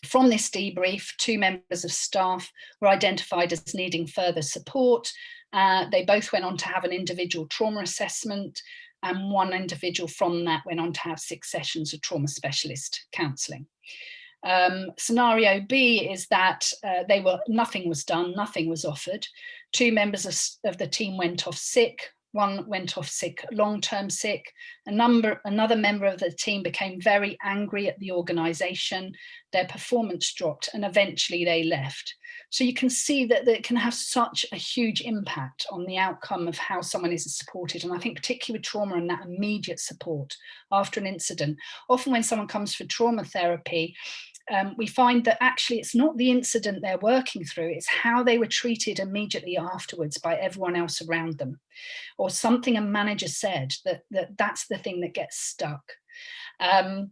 From this debrief, two members of staff were identified as needing further support. They both went on to have an individual trauma assessment, and one individual from that went on to have 6 sessions of trauma specialist counselling. Scenario B is that nothing was done, nothing was offered. Two members of the team went off sick. One went off sick, long-term sick. Another member of the team became very angry at the organisation. Their performance dropped, and eventually they left. So you can see that it can have such a huge impact on the outcome of how someone is supported. And I think particularly with trauma and that immediate support after an incident. Often when someone comes for trauma therapy, we find that actually it's not the incident they're working through, it's how they were treated immediately afterwards by everyone else around them, or something a manager said that's the thing that gets stuck. And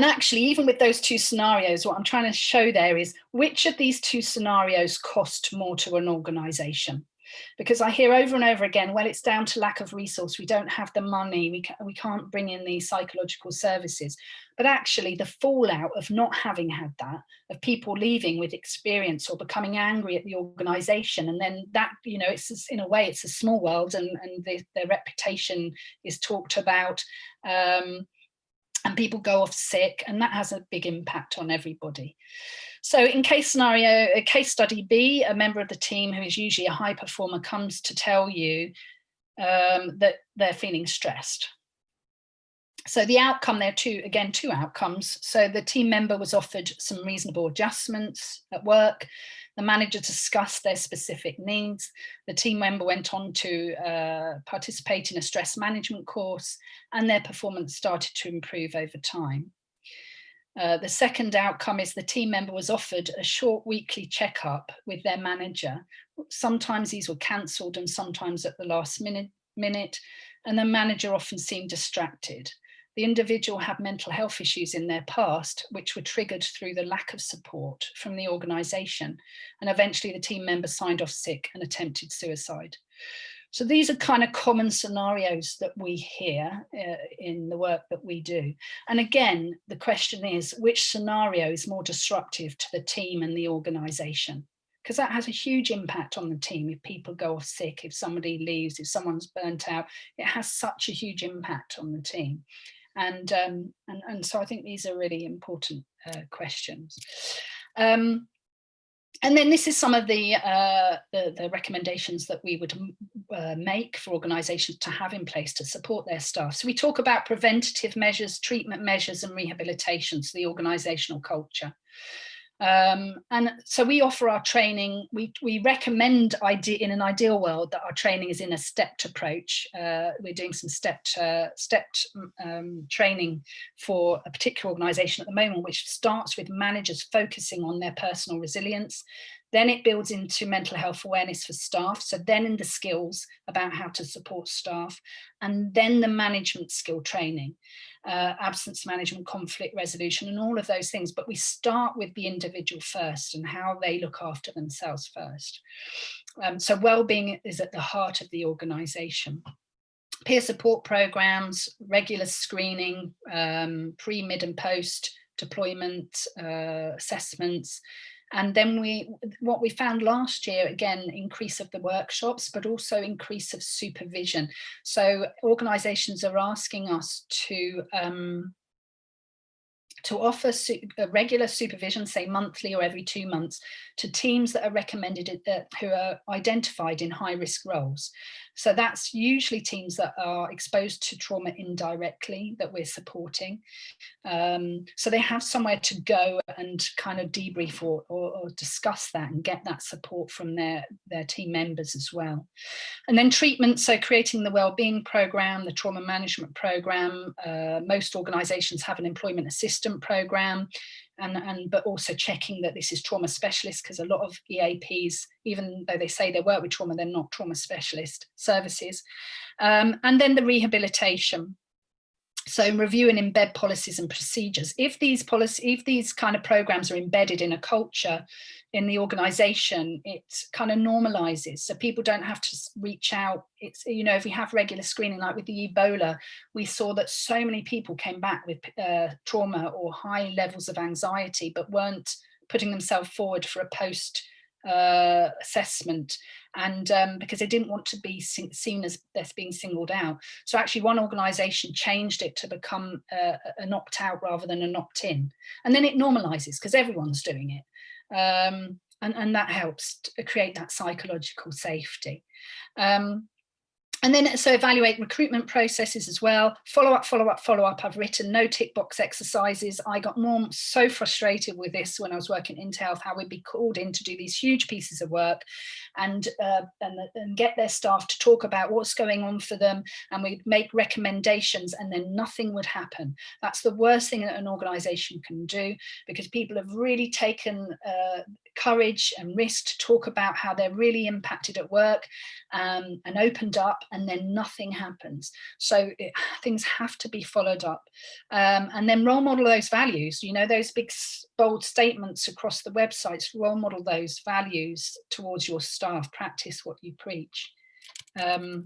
actually, even with those two scenarios, what I'm trying to show there is which of these two scenarios cost more to an organisation. Because I hear over and over again, well, it's down to lack of resource. We don't have the money. We can't bring in the psychological services. But actually, the fallout of not having had that, of people leaving with experience or becoming angry at the organisation, and then that, it's in a way, it's a small world, and their reputation is talked about, and people go off sick, and that has a big impact on everybody. So in case study B, a member of the team who is usually a high performer comes to tell you that they're feeling stressed. So the outcome, there are two outcomes. So the team member was offered some reasonable adjustments at work. The manager discussed their specific needs. The team member went on to participate in a stress management course, and their performance started to improve over time. The second outcome is the team member was offered a short weekly checkup with their manager. Sometimes these were cancelled and sometimes at the last minute, and the manager often seemed distracted. The individual had mental health issues in their past, which were triggered through the lack of support from the organisation. And eventually the team member signed off sick and attempted suicide. So these are kind of common scenarios that we hear in the work that we do. And again, the question is, which scenario is more disruptive to the team and the organisation? Because that has a huge impact on the team. If people go off sick, if somebody leaves, if someone's burnt out, it has such a huge impact on the team. And so I think these are really important questions. And then this is some of the recommendations that we would make for organisations to have in place to support their staff. So we talk about preventative measures, treatment measures, and rehabilitation, so the organisational culture. And so we offer our training. We recommend, in an ideal world, that our training is in a stepped approach. We're doing some stepped training for a particular organisation at the moment, which starts with managers focusing on their personal resilience. Then it builds into mental health awareness for staff. So then in the skills about how to support staff, and then the management skill training, absence management, conflict resolution, and all of those things. But we start with the individual first and how they look after themselves first. So well-being is at the heart of the organisation. Peer support programs, regular screening, pre, mid and post deployment assessments. And then what we found last year, again, increase of the workshops, but also increase of supervision. So organisations are asking us to to offer a regular supervision, say monthly or every 2 months, to teams that are recommended, who are identified in high-risk roles. So that's usually teams that are exposed to trauma indirectly that we're supporting. So they have somewhere to go and kind of debrief or discuss that and get that support from their team members as well. And then treatment, so creating the wellbeing program, the trauma management program. Most organizations have an employment assistant program, but also checking that this is trauma specialist, because a lot of EAPs, even though they say they work with trauma, they're not trauma specialist services. And then the rehabilitation. So review and embed policies and procedures. If these kind of programs are embedded in a culture in the organization, it kind of normalizes. So people don't have to reach out. It's, you know, if we have regular screening, like with the Ebola, we saw that so many people came back with trauma or high levels of anxiety, but weren't putting themselves forward for a post assessment, and because they didn't want to be seen as being singled out. So actually one organization changed it to become an opt-out rather than an opt-in, and then it normalizes because everyone's doing it, and that helps to create that psychological safety. And then, so evaluate recruitment processes as well. Follow up. I've written no tick box exercises. I got so frustrated with this when I was working in Health, how we'd be called in to do these huge pieces of work and get their staff to talk about what's going on for them, and we'd make recommendations and then nothing would happen. That's the worst thing that an organisation can do, because people have really taken courage and risk to talk about how they're really impacted at work, and opened up, and then nothing happens. So things have to be followed up, and then role model those values, you know, those big bold statements across the websites. Role model those values towards your staff. Practice what you preach. I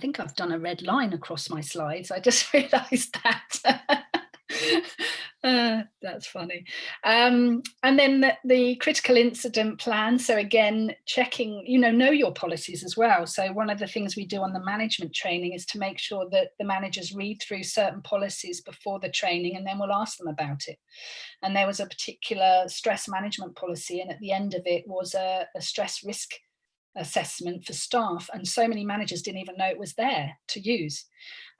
think I've done a red line across my slides. I just realized that. That's funny. And then the critical incident plan. So again, checking, you know your policies as well. So one of the things we do on the management training is to make sure that the managers read through certain policies before the training, and then we'll ask them about it. And there was a particular stress management policy, and at the end of it was a stress risk assessment for staff, and so many managers didn't even know it was there to use.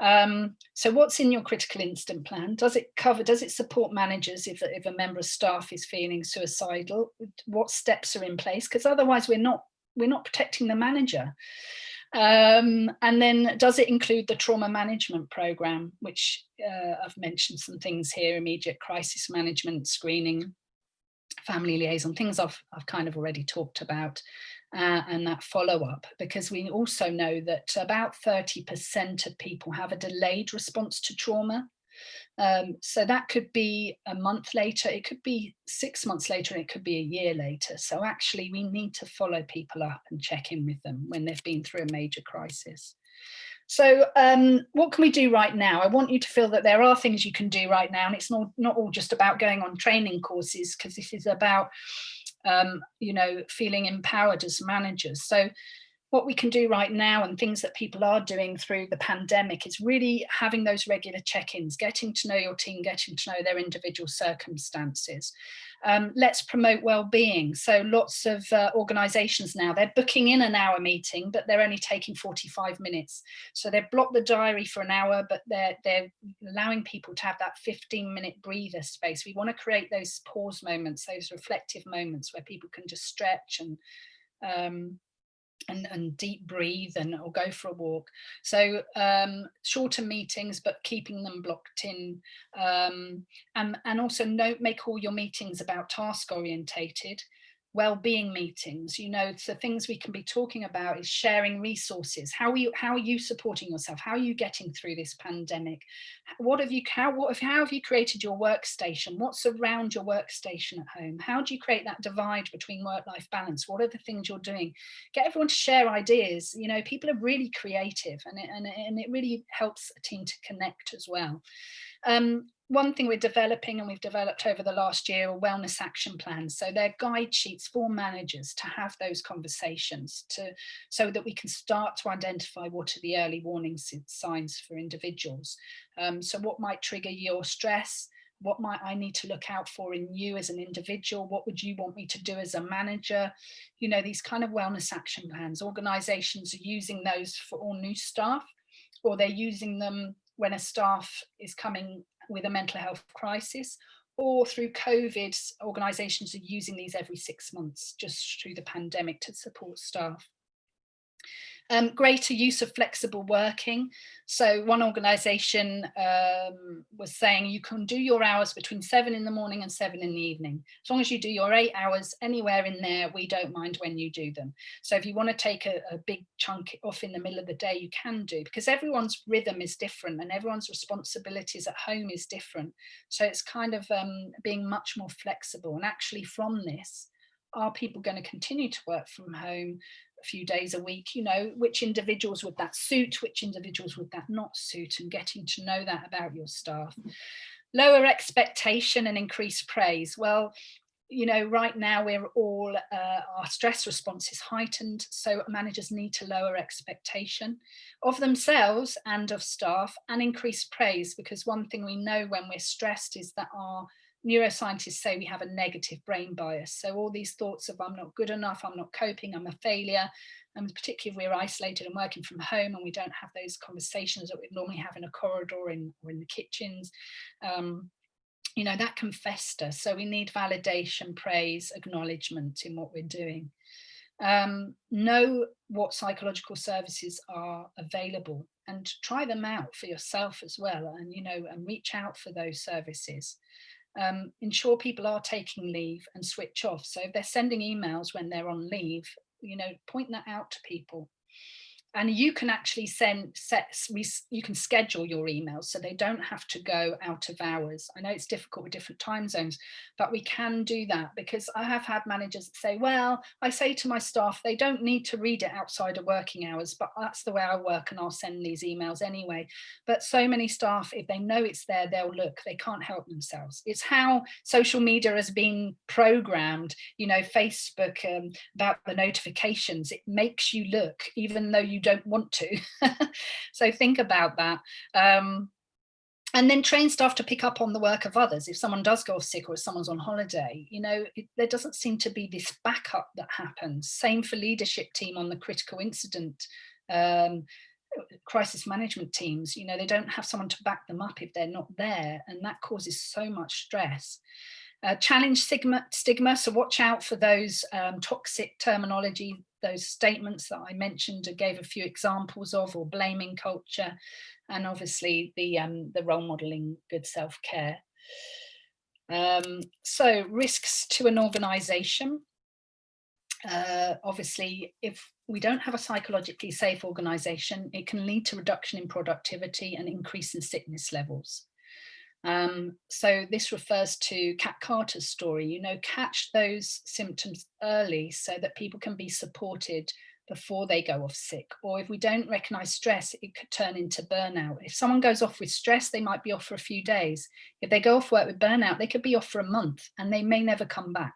So what's in your critical incident plan? Does it support managers if a member of staff is feeling suicidal? What steps are in place? Because otherwise we're not protecting the manager. And then does it include the trauma management program, which I've mentioned some things here: immediate crisis management, screening, family liaison, things I've kind of already talked about. And that follow-up, because we also know that about 30% of people have a delayed response to trauma. So that could be a month later, it could be 6 months later, and it could be a year later. So actually we need to follow people up and check in with them when they've been through a major crisis. So what can we do right now? I want you to feel that there are things you can do right now, and it's not all just about going on training courses, because this is about feeling empowered as managers. So what we can do right now, and things that people are doing through the pandemic, is really having those regular check-ins, getting to know your team, getting to know their individual circumstances. Let's promote well-being. So lots of organisations now, they're booking in an hour meeting, but they're only taking 45 minutes. So they've blocked the diary for an hour, but they're allowing people to have that 15-minute breather space. We want to create those pause moments, those reflective moments where people can just stretch and deep breathe or go for a walk. So shorter meetings, but keeping them blocked in, and also make all your meetings about task orientated. Well-being meetings, so things we can be talking about is sharing resources. How are you supporting yourself? How are you getting through this pandemic? How have you created your workstation? What's around your workstation at home? How do you create that divide between work-life balance? What are the things you're doing? Get everyone to share ideas. People are really creative, and it really helps a team to connect as well. One thing we're developing, and we've developed over the last year, are wellness action plans. So they're guide sheets for managers to have those conversations, so that we can start to identify what are the early warning signs for individuals. So what might trigger your stress? What might I need to look out for in you as an individual? What would you want me to do as a manager? You know, these kind of wellness action plans. Organizations are using those for all new staff, or they're using them when a staff is coming with a mental health crisis, or through COVID, organizations are using these every 6 months, just through the pandemic, to support staff. Greater use of flexible working. So one organisation was saying you can do your hours between 7 in the morning and 7 in the evening. As long as you do your 8 hours anywhere in there, we don't mind when you do them. So if you want to take a big chunk off in the middle of the day, you can do, because everyone's rhythm is different and everyone's responsibilities at home is different. So it's kind of being much more flexible. And actually from this, are people going to continue to work from home a few days a week? You know, which individuals would that suit, which individuals would that not suit, and getting to know that about your staff. Lower expectation and increased praise. Well, you know, right now we're all, our stress response is heightened, so managers need to lower expectation of themselves and of staff, and increase praise, because one thing we know when we're stressed is that our neuroscientists say we have a negative brain bias. So all these thoughts of I'm not good enough, I'm not coping, I'm a failure, and particularly if we're isolated and working from home and we don't have those conversations that we'd normally have in a corridor or in the kitchens, you know, that can fester. So we need validation, praise, acknowledgement in what we're doing. Know what psychological services are available and try them out for yourself as well, and, you know, and reach out for those services. Ensure people are taking leave and switch off. So if they're sending emails when they're on leave, you know, point that out to people. And you can actually you can schedule your emails so they don't have to go out of hours. I know it's difficult with different time zones, but we can do that, because I have had managers that say, well, I say to my staff, they don't need to read it outside of working hours, but that's the way I work and I'll send these emails anyway. But so many staff, if they know it's there, they'll look, they can't help themselves. It's how social media has been programmed, you know, Facebook, about the notifications. It makes you look, even though you don't want to. So think about that. And then train staff to pick up on the work of others. If someone does go off sick or if someone's on holiday, you know, there doesn't seem to be this backup that happens. Same for leadership team on the critical incident crisis management teams. You know, they don't have someone to back them up if they're not there, and that causes so much stress. Challenge stigma, so watch out for those toxic terminology, those statements that I mentioned, I gave a few examples of, or blaming culture, and obviously the role modeling good self-care. So risks to an organisation. Obviously, if we don't have a psychologically safe organisation, it can lead to reduction in productivity and increase in sickness levels. So this refers to Kat Carter's story, you know, catch those symptoms early so that people can be supported before they go off sick. Or if we don't recognise stress, it could turn into burnout. If someone goes off with stress, they might be off for a few days. If they go off work with burnout, they could be off for a month and they may never come back.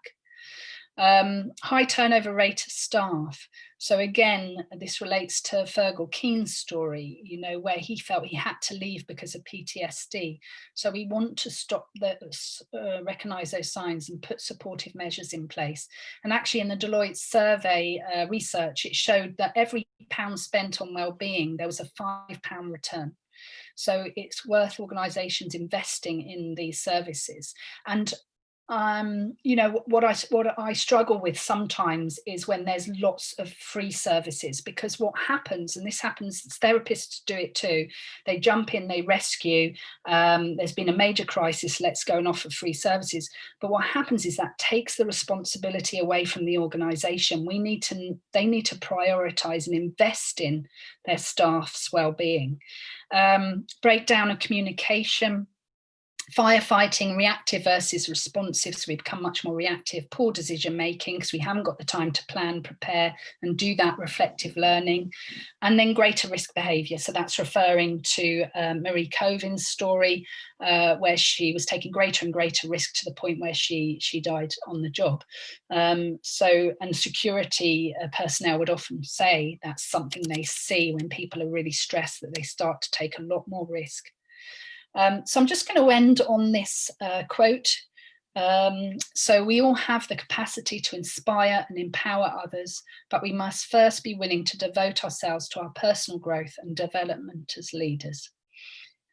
High turnover rate of staff. So again, this relates to Fergal Keen's story, you know, where he felt he had to leave because of PTSD. So we want to stop recognise those signs and put supportive measures in place. And actually in the Deloitte survey research, it showed that every pound spent on wellbeing, there was a £5 return. So it's worth organisations investing in these services. And you know, what I struggle with sometimes is when there's lots of free services, because what happens, and this happens, therapists do it too, they jump in, they rescue, there's been a major crisis, let's go and offer free services. But what happens is that takes the responsibility away from the organisation. They need to prioritise and invest in their staff's well-being. Breakdown of communication. Firefighting, reactive versus responsive, so we become much more reactive. Poor decision making, because we haven't got the time to plan, prepare, and do that reflective learning. And then greater risk behaviour, so that's referring to Marie Colvin's story, where she was taking greater and greater risk to the point where she died on the job. And security personnel would often say that's something they see when people are really stressed, that they start to take a lot more risk. So I'm just going to end on this quote. So we all have the capacity to inspire and empower others, but we must first be willing to devote ourselves to our personal growth and development as leaders.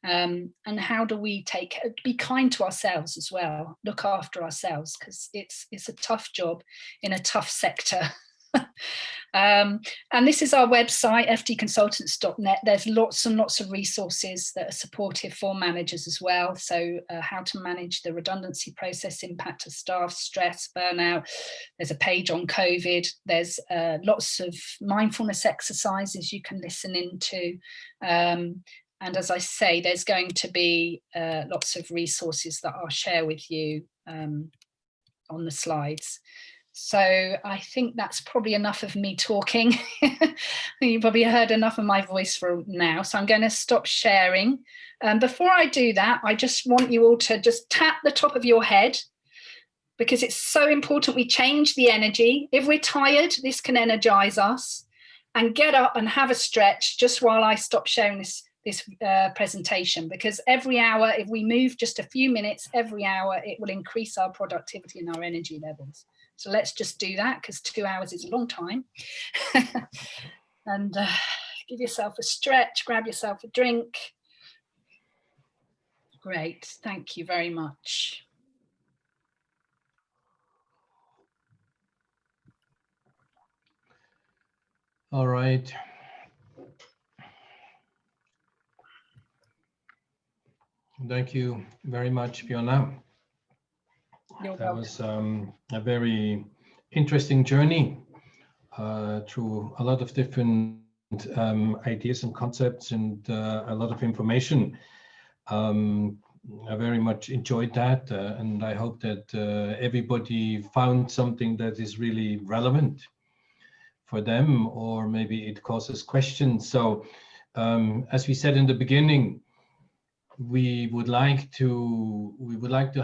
And how do we be kind to ourselves as well, look after ourselves, because it's a tough job in a tough sector. And this is our website, fdconsultants.net. There's lots and lots of resources that are supportive for managers as well. So how to manage the redundancy process, impact of staff, stress, burnout. There's a page on COVID. There's lots of mindfulness exercises you can listen into. And as I say, there's going to be lots of resources that I'll share with you on the slides. So I think that's probably enough of me talking. You probably heard enough of my voice for now. So I'm going to stop sharing. Before I do that, I just want you all to just tap the top of your head, because it's so important we change the energy. If we're tired, this can energize us. And get up and have a stretch just while I stop sharing this presentation, because every hour, if we move just a few minutes every hour, it will increase our productivity and our energy levels. So let's just do that, because 2 hours is a long time. And give yourself a stretch, grab yourself a drink. Great, thank you very much. All right. Thank you very much, Fiona. That was a very interesting journey through a lot of different ideas and concepts and a lot of information. I very much enjoyed that, and I hope that everybody found something that is really relevant for them, or maybe it causes questions. So as we said in the beginning, we would like to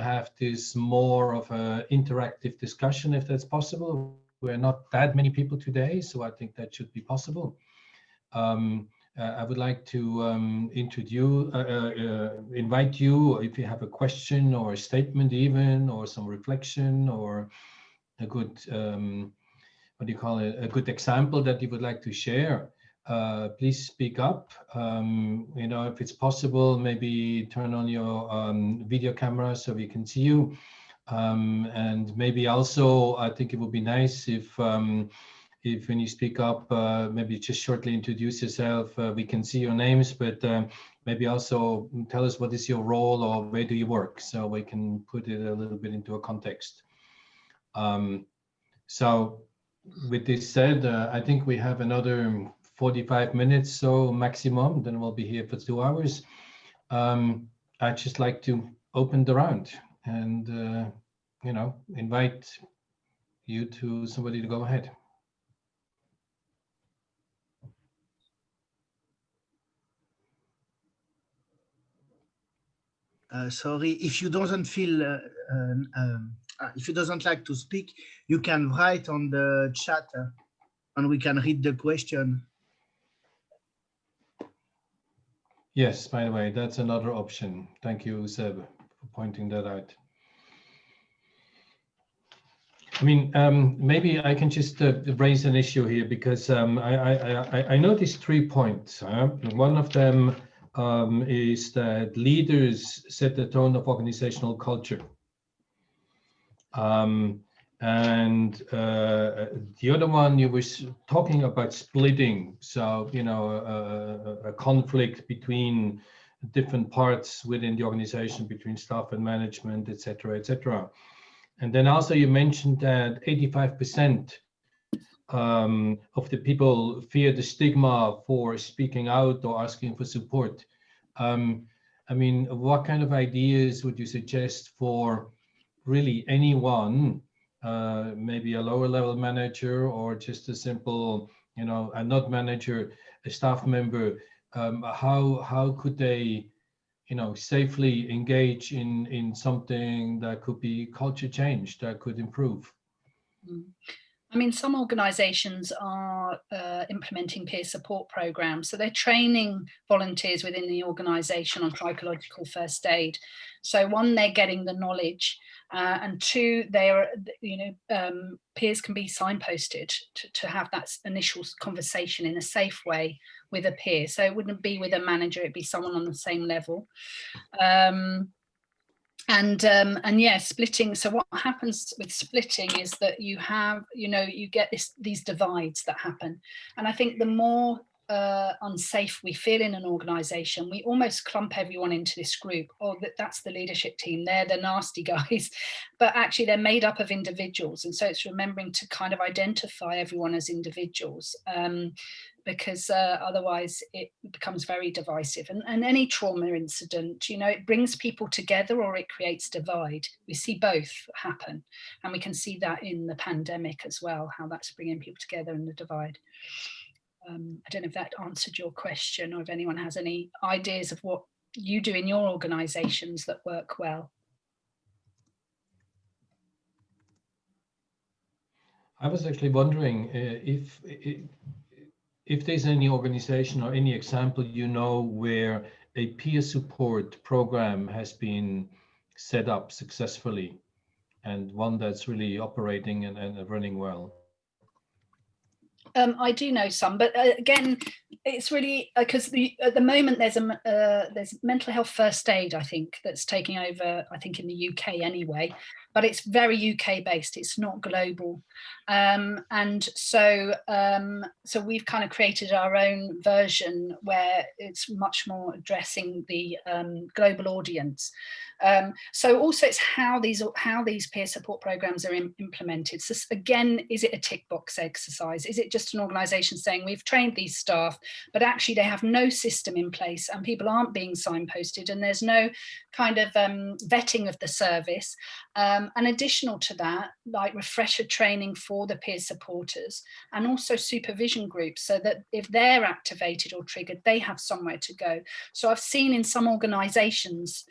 have this more of an interactive discussion, if that's possible. We're not that many people today, so I think that should be possible. I would like to invite you, if you have a question or a statement even, or some reflection, or a good, what do you call it, a good example that you would like to share. Please speak up. You know, if it's possible, maybe turn on your video camera so we can see you. And maybe also, I think it would be nice if when you speak up, maybe just shortly introduce yourself. We can see your names, but maybe also tell us what is your role or where do you work, so we can put it a little bit into a context. So with this said, I think we have another 45 minutes so maximum, then we'll be here for 2 hours. I'd just like to open the round and you know, invite you to somebody to go ahead. Sorry, if you doesn't feel if you doesn't like to speak, you can write on the chat and we can read the question. Yes, by the way, that's another option. Thank you, Seb, for pointing that out. I mean, maybe I can just raise an issue here, because I noticed 3 points. One of them is that leaders set the tone of organizational culture. And the other one, you were talking about splitting. So, you know, a conflict between different parts within the organization, between staff and management, et cetera, et cetera. And then also you mentioned that 85% of the people fear the stigma for speaking out or asking for support. I mean, what kind of ideas would you suggest for really anyone, maybe a lower level manager or just a simple, you know, a not manager, a staff member, how could they, you know, safely engage in something that could be culture change, that could improve? I mean, some organizations are implementing peer support programs. So they're training volunteers within the organisation on psychological first aid. So one, they're getting the knowledge, and two, they are, peers can be signposted to have that initial conversation in a safe way with a peer. So it wouldn't be with a manager, it'd be someone on the same level. And yeah, splitting. So what happens with splitting is that you have, you get these divides that happen. And I think the more unsafe we feel in an organization, we almost clump everyone into this group. Oh, that's the leadership team, they're the nasty guys. But actually they're made up of individuals. And so it's remembering to kind of identify everyone as individuals. Because otherwise it becomes very divisive. And any trauma incident, it brings people together or it creates divide. We see both happen. And we can see that in the pandemic as well, how that's bringing people together in the divide. I don't know if that answered your question, or if anyone has any ideas of what you do in your organizations that work well. I was actually wondering if there's any organization or any example where a peer support program has been set up successfully and one that's really operating and running well. I do know some, but again, it's really because at the moment there's mental health first aid, I think, that's taking over, I think in the UK anyway, but it's very UK based, it's not global. And so we've kind of created our own version where it's much more addressing the global audience. So also it's how these peer support programs are implemented. So again, is it a tick box exercise? Is it just an organization saying we've trained these staff, but actually they have no system in place and people aren't being signposted and there's no kind of vetting of the service? And additional to that, like refresher training for the peer supporters and also supervision groups, so that if they're activated or triggered, they have somewhere to go. So I've seen in some organizations,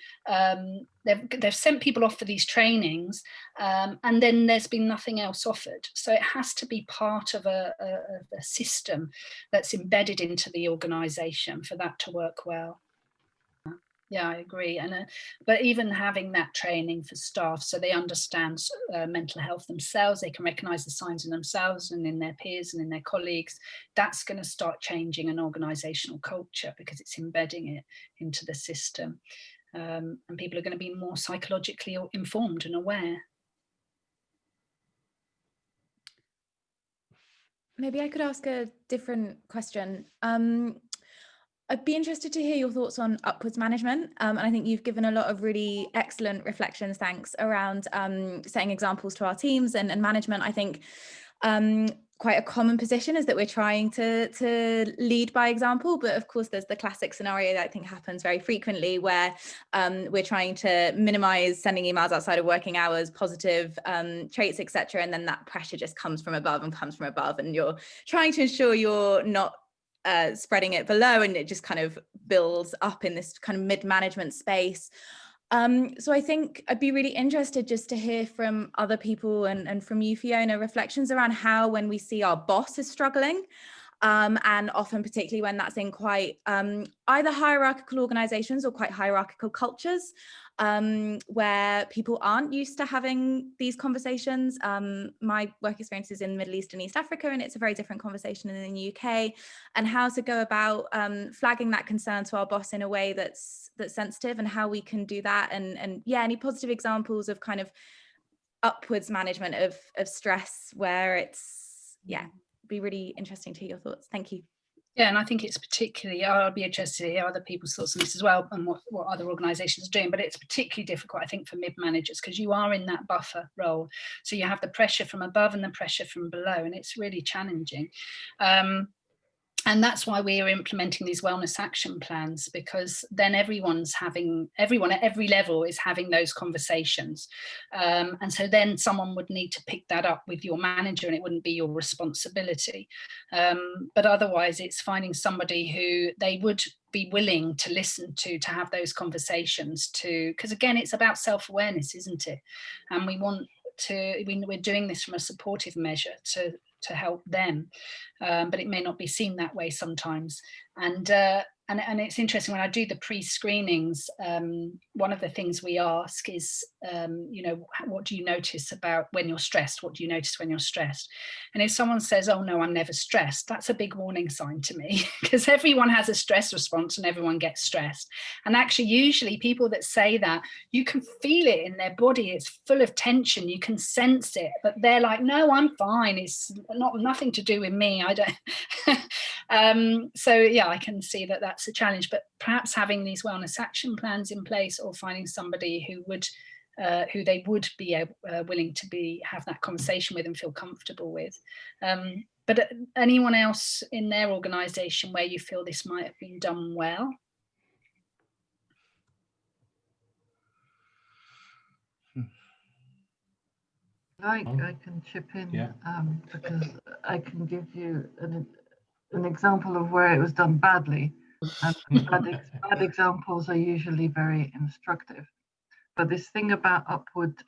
they've sent people off for these trainings, and then there's been nothing else offered. So it has to be part of a system that's embedded into the organization for that to work well. Yeah, I agree. And but even having that training for staff, so they understand mental health themselves, they can recognize the signs in themselves and in their peers and in their colleagues, that's going to start changing an organizational culture because it's embedding it into the system. And people are going to be more psychologically informed and aware. Maybe I could ask a different question. I'd be interested to hear your thoughts on upwards management. And I think you've given a lot of really excellent reflections, thanks, around setting examples to our teams and management. I think quite a common position is that we're trying to lead by example, but of course there's the classic scenario that I think happens very frequently where we're trying to minimize sending emails outside of working hours, positive traits, etc. And then that pressure just comes from above, and you're trying to ensure you're not spreading it below, and it just kind of builds up in this kind of mid-management space. So I think I'd be really interested just to hear from other people and from you, Fiona, reflections around how, when we see our boss is struggling, and often particularly when that's in quite either hierarchical organizations or quite hierarchical cultures, where people aren't used to having these conversations. My work experience is in the Middle East and East Africa, and it's a very different conversation than in the UK, and how to go about flagging that concern to our boss in a way that's sensitive, and how we can do that, and yeah, any positive examples of kind of upwards management of stress where it's, yeah, be really interesting to hear your thoughts. Thank you. Yeah, and I think it's particularly, I'll be interested to hear other people's thoughts on this as well, and what other organisations are doing, but it's particularly difficult, I think, for mid-managers, because you are in that buffer role. So you have the pressure from above and the pressure from below, and it's really challenging. And that's why we are implementing these wellness action plans, because then everyone at every level is having those conversations. And so then someone would need to pick that up with your manager, and it wouldn't be your responsibility. But otherwise it's finding somebody who they would be willing to listen to have those conversations, because again, it's about self-awareness, isn't it? And we're doing this from a supportive measure to to help them, but it may not be seen that way sometimes. And it's interesting, when I do the pre-screenings, one of the things we ask is, you know, what do you notice about when you're stressed? What do you notice when you're stressed? And if someone says, oh no, I'm never stressed, that's a big warning sign to me, because everyone has a stress response and everyone gets stressed. And actually, usually people that say that, you can feel it in their body, it's full of tension, you can sense it, but they're like, no, I'm fine, it's nothing to do with me, I don't. So yeah, I can see that that's a challenge, but perhaps having these wellness action plans in place, or finding somebody who would who they would be willing to have that conversation with and feel comfortable with. But anyone else in their organisation where you feel this might have been done well? I can chip in, yeah. because I can give you an example of where it was done badly. And bad examples are usually very instructive. But this thing about upwards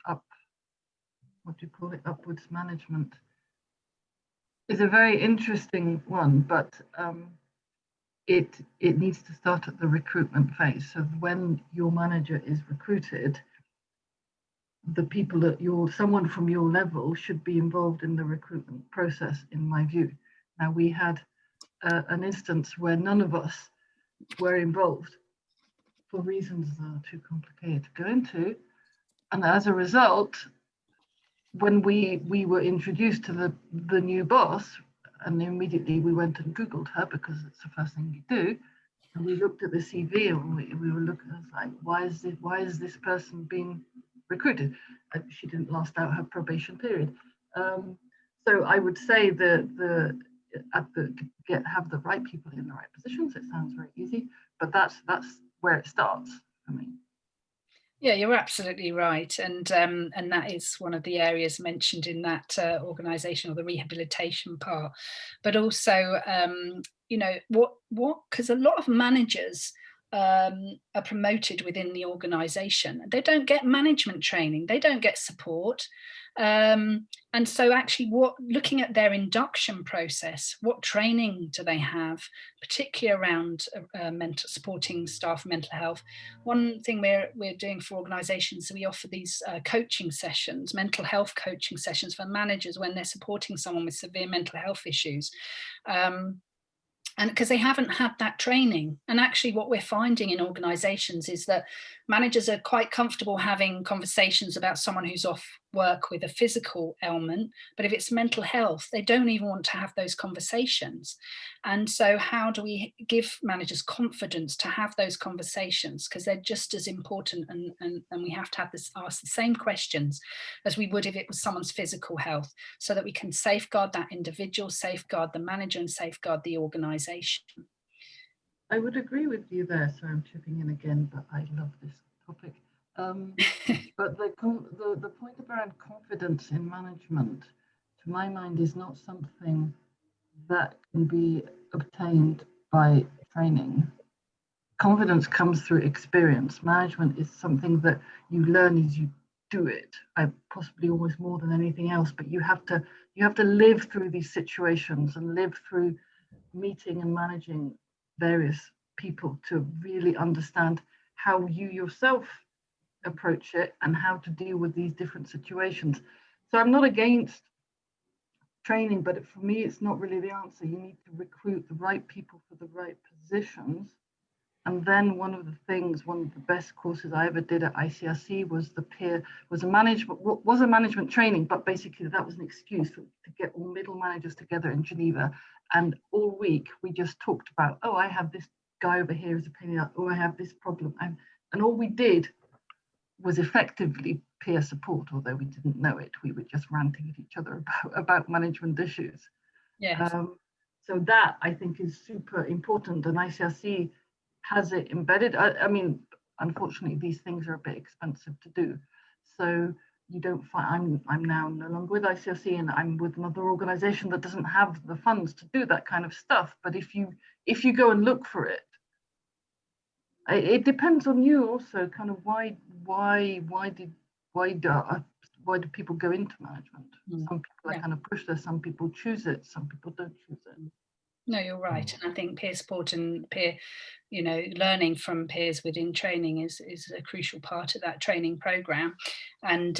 management is a very interesting one, but it needs to start at the recruitment phase. So when your manager is recruited, the people that someone from your level should be involved in the recruitment process, in my view. Now, we had an instance where none of us were involved for reasons that are too complicated to go into. And as a result, when we were introduced to the new boss, and immediately we went and Googled her, because it's the first thing you do, and we looked at the CV, and we were looking, I was like, why is this person being recruited? She didn't last out her probation period. So I would say that have the right people in the right positions. It sounds very easy, but that's where it starts for me. Yeah, you're absolutely right, and that is one of the areas mentioned in that organisation, or the rehabilitation part. But also, you know, because a lot of managers are promoted within the organisation. They don't get management training, they don't get support. And so actually, looking at their induction process, what training do they have, particularly around supporting staff mental health? One thing we're doing for organisations, we offer these coaching sessions, mental health coaching sessions for managers when they're supporting someone with severe mental health issues. And because they haven't had that training. And actually what we're finding in organizations is that managers are quite comfortable having conversations about someone who's off work with a physical ailment, but if it's mental health, they don't even want to have those conversations. And so how do we give managers confidence to have those conversations? Because they're just as important, and we have to ask the same questions as we would if it was someone's physical health, so that we can safeguard that individual, safeguard the manager, and safeguard the organization. I would agree with you there. So I'm chipping in again, but I love this topic. But the point around confidence in management, to my mind, is not something that can be obtained by training. Confidence comes through experience. Management is something that you learn as you do it. Possibly almost more than anything else, but you have to live through these situations and live through meeting and managing various people to really understand how you yourself approach it and how to deal with these different situations. So I'm not against training, but for me, it's not really the answer. You need to recruit the right people for the right positions. And then one of the best courses I ever did at ICRC was a management training, but basically that was an excuse to get all middle managers together in Geneva. And all week we just talked about, oh, I have this guy over here who's a pain in the ass, oh, I have this problem. And all we did was effectively peer support, although we didn't know it. We were just ranting at each other about management issues. Yes. So that, I think, is super important, and ICRC has it embedded. I mean, unfortunately, these things are a bit expensive to do. So you don't find, I'm now no longer with ICRC, and I'm with another organization that doesn't have the funds to do that kind of stuff. But if you go and look for it, it depends on you also, kind of why why do people go into management? Some people are Yeah. kind of pushed there, some people choose it, some people don't choose it. No, you're right. And I think peer support and peer, learning from peers within training is a crucial part of that training program. And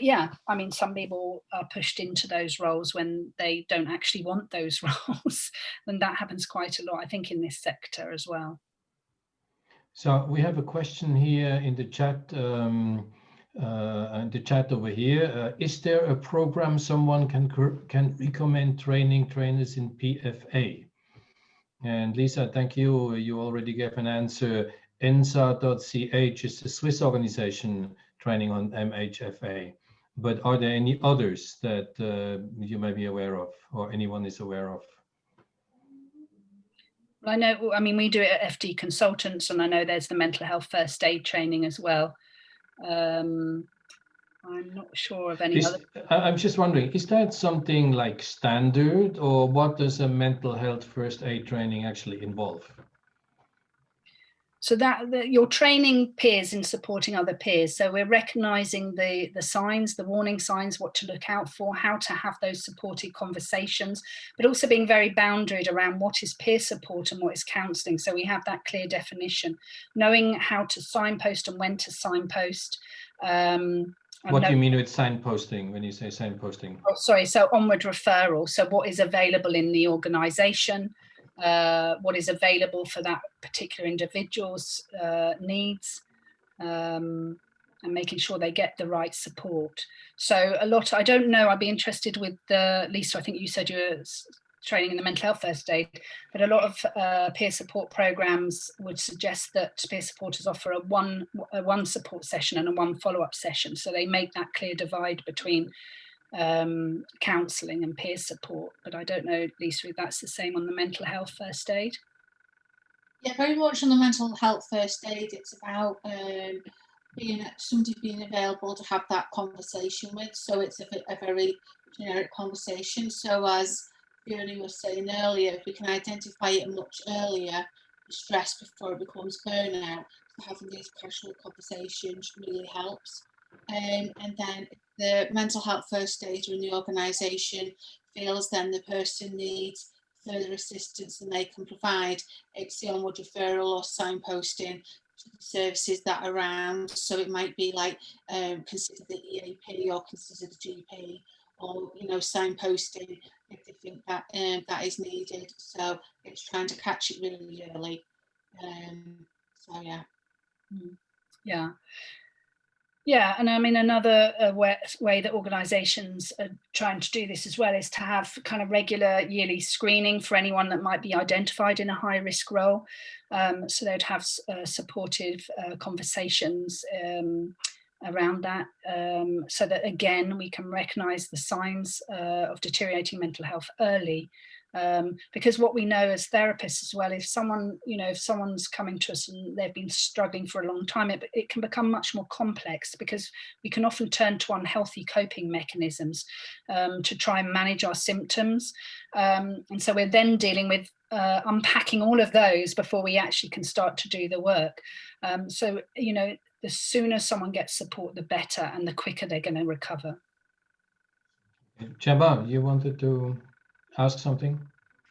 yeah, I mean, some people are pushed into those roles when they don't actually want those roles. And that happens quite a lot, I think, in this sector as well. So we have a question here in the chat. Over here, is there a program someone can recommend training trainers in PFA? And Lisa, thank you. You already gave an answer. ENSA.ch is a Swiss organization training on MHFA. But are there any others that you may be aware of, or anyone is aware of? I know, I mean, we do it at FD Consultants, and I know there's the mental health first aid training as well. I'm not sure of any other. I'm just wondering, is that something like standard, or what does a mental health first aid training actually involve? So that you're training peers in supporting other peers. So we're recognizing the signs, the warning signs, what to look out for, how to have those supported conversations, but also being very boundaried around what is peer support and what is counselling. So we have that clear definition, knowing how to signpost and when to signpost. What do you mean with signposting when you say signposting? Oh, sorry, so onward referral. So what is available in the organisation, what is available for that particular individual's needs, and making sure they get the right support. So a lot, I don't know, I'd be interested with Lisa, I think you said you were training in the mental health first aid, but a lot of peer support programs would suggest that peer supporters offer a one support session and a one follow-up session. So they make that clear divide between counselling and peer support. But I don't know, Lisa, if that's the same on the mental health first aid. Yeah, very much on the mental health first aid. It's about somebody being available to have that conversation with. So it's a very generic conversation. So as Fiona was saying earlier, if we can identify it much earlier, the stress before it becomes burnout, so having these casual conversations really helps. And then the mental health first aider in the organisation feels then the person needs further assistance than they can provide, it's the onward referral or signposting to the services that are around. So it might be like consider the EAP or consider the GP, or signposting if they think that that is needed. So it's trying to catch it really early. So yeah. Yeah, and I mean, another way that organisations are trying to do this as well is to have kind of regular yearly screening for anyone that might be identified in a high risk role. So they'd have supportive conversations around that, so that again we can recognise the signs of deteriorating mental health early. Because what we know as therapists as well, if someone's coming to us and they've been struggling for a long time, it can become much more complex, because we can often turn to unhealthy coping mechanisms to try and manage our symptoms. And so we're then dealing with unpacking all of those before we actually can start to do the work. So, the sooner someone gets support, the better, and the quicker they're going to recover. Chaba, you wanted to ask something?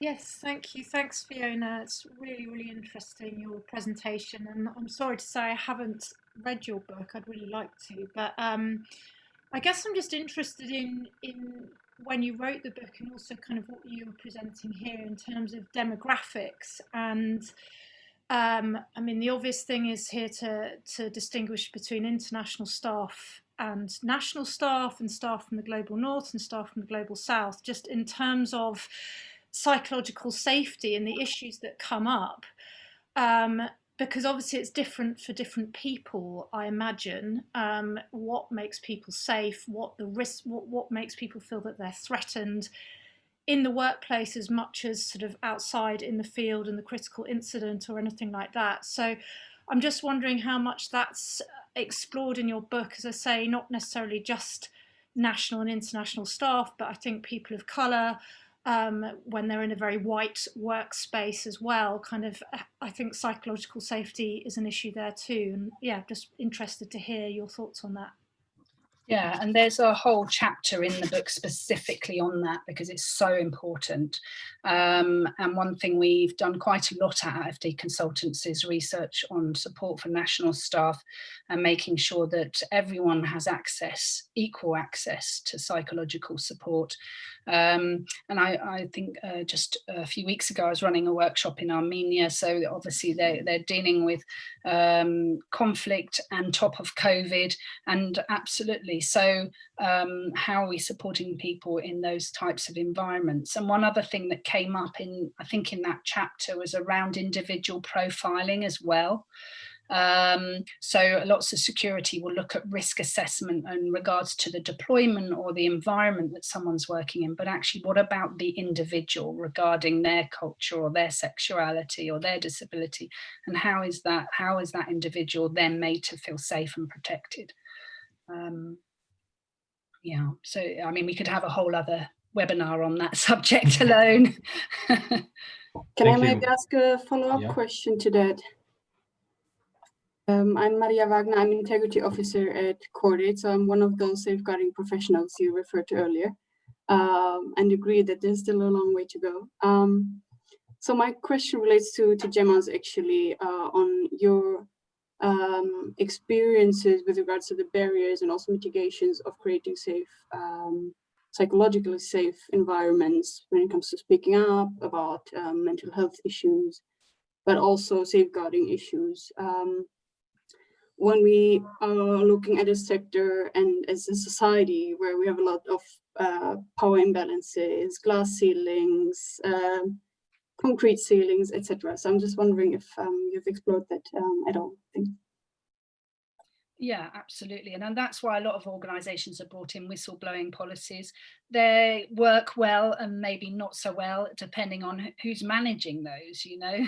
Yes, thank you. Thanks, Fiona. It's really, really interesting, your presentation. And I'm sorry to say I haven't read your book. I'd really like to. But I guess I'm just interested in when you wrote the book, and also kind of what you were presenting here in terms of demographics. And I mean, the obvious thing is here to distinguish between international staff and national staff, and staff from the global north and staff from the global south, just in terms of psychological safety and the issues that come up, because obviously it's different for different people, I imagine, what makes people safe, what the risk, what makes people feel that they're threatened in the workplace as much as sort of outside in the field and the critical incident or anything like that. So I'm just wondering how much that's explored in your book, as I say, not necessarily just national and international staff, but I think people of colour, when they're in a very white workspace as well, kind of, I think psychological safety is an issue there too. And yeah, just interested to hear your thoughts on that. Yeah, and there's a whole chapter in the book specifically on that because it's so important. And one thing we've done quite a lot at AFD Consultants is research on support for national staff and making sure that everyone has access, equal access to psychological support. And I think just a few weeks ago I was running a workshop in Armenia, so obviously they're dealing with conflict and top of COVID, and absolutely. So how are we supporting people in those types of environments? And one other thing that came up in, I think in that chapter, was around individual profiling as well. So lots of security will look at risk assessment in regards to the deployment or the environment that someone's working in, but actually what about the individual regarding their culture or their sexuality or their disability, and how is that individual then made to feel safe and protected? Yeah, so I mean we could have a whole other webinar on that subject alone. Can I maybe ask a follow-up question to that? I'm Maria Wagner. I'm Integrity Officer at CoCreate, so I'm one of those safeguarding professionals you referred to earlier, and agree that there's still a long way to go. So my question relates to Gemma's actually on your experiences with regards to the barriers and also mitigations of creating safe, psychologically safe environments when it comes to speaking up about mental health issues, but also safeguarding issues. When we are looking at a sector and as a society where we have a lot of power imbalances, glass ceilings, concrete ceilings, etc. So I'm just wondering if you've explored that at all. Thanks. Yeah, absolutely. And that's why a lot of organisations have brought in whistleblowing policies. They work well and maybe not so well, depending on who's managing those, you know.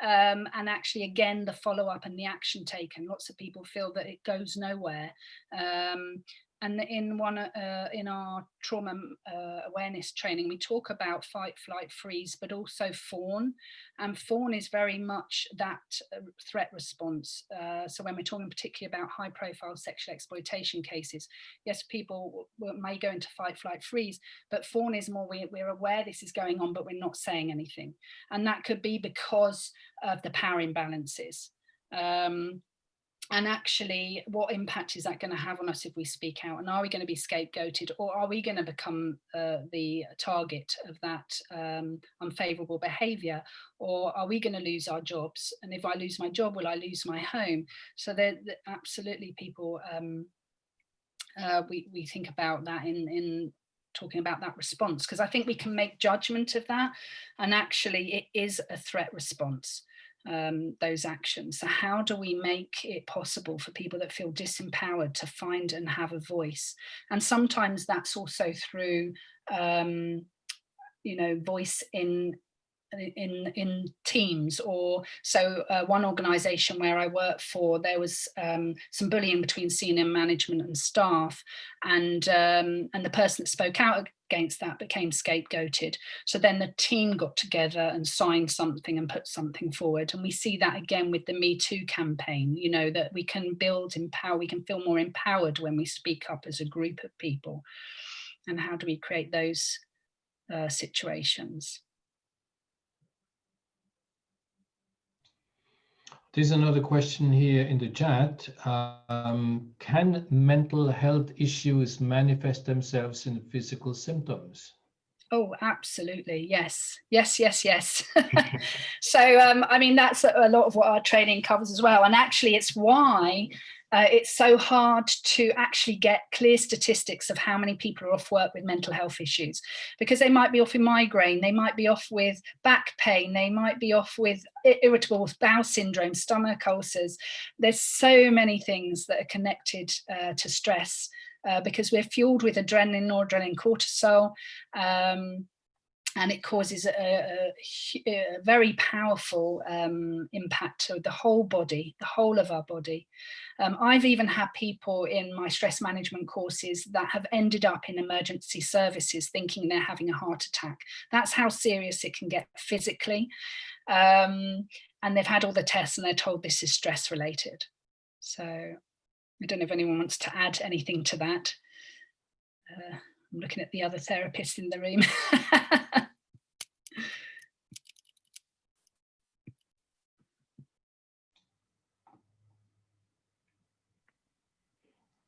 And actually, again, the follow-up and the action taken, lots of people feel that it goes nowhere. And in our trauma awareness training, we talk about fight, flight, freeze, but also fawn. And fawn is very much that threat response. So when we're talking particularly about high-profile sexual exploitation cases, yes, people may go into fight, flight, freeze, but fawn is more we're aware this is going on, but we're not saying anything. And that could be because of the power imbalances. And actually, what impact is that going to have on us if we speak out? And are we going to be scapegoated, or are we going to become the target of that unfavourable behaviour? Or are we going to lose our jobs? And if I lose my job, will I lose my home? So they're absolutely people, we think about that in talking about that response, because I think we can make judgment of that. And actually, it is a threat response. Those actions. So how do we make it possible for people that feel disempowered to find and have a voice? And sometimes that's also through, voice in teams. Or so one organisation where I worked for, there was some bullying between senior management and staff, and the person that spoke out against that became scapegoated. So then the team got together and signed something and put something forward. And we see that again with the Me Too campaign, you know, that we can empower, we can feel more empowered when we speak up as a group of people. And how do we create those situations? There's another question here in the chat. Can mental health issues manifest themselves in physical symptoms? Oh, absolutely. Yes. So, I mean, that's a lot of what our training covers as well. And actually, it's why it's so hard to actually get clear statistics of how many people are off work with mental health issues, because they might be off with migraine, they might be off with back pain, they might be off with irritable bowel syndrome, stomach ulcers. There's so many things that are connected to stress. Because we're fueled with adrenaline, noradrenaline, cortisol, and it causes a very powerful impact to the whole body, the whole of our body. I've even had people in my stress management courses that have ended up in emergency services thinking they're having a heart attack. That's how serious it can get physically. And they've had all the tests and they're told this is stress related. So I don't know if anyone wants to add anything to that. I'm looking at the other therapists in the room.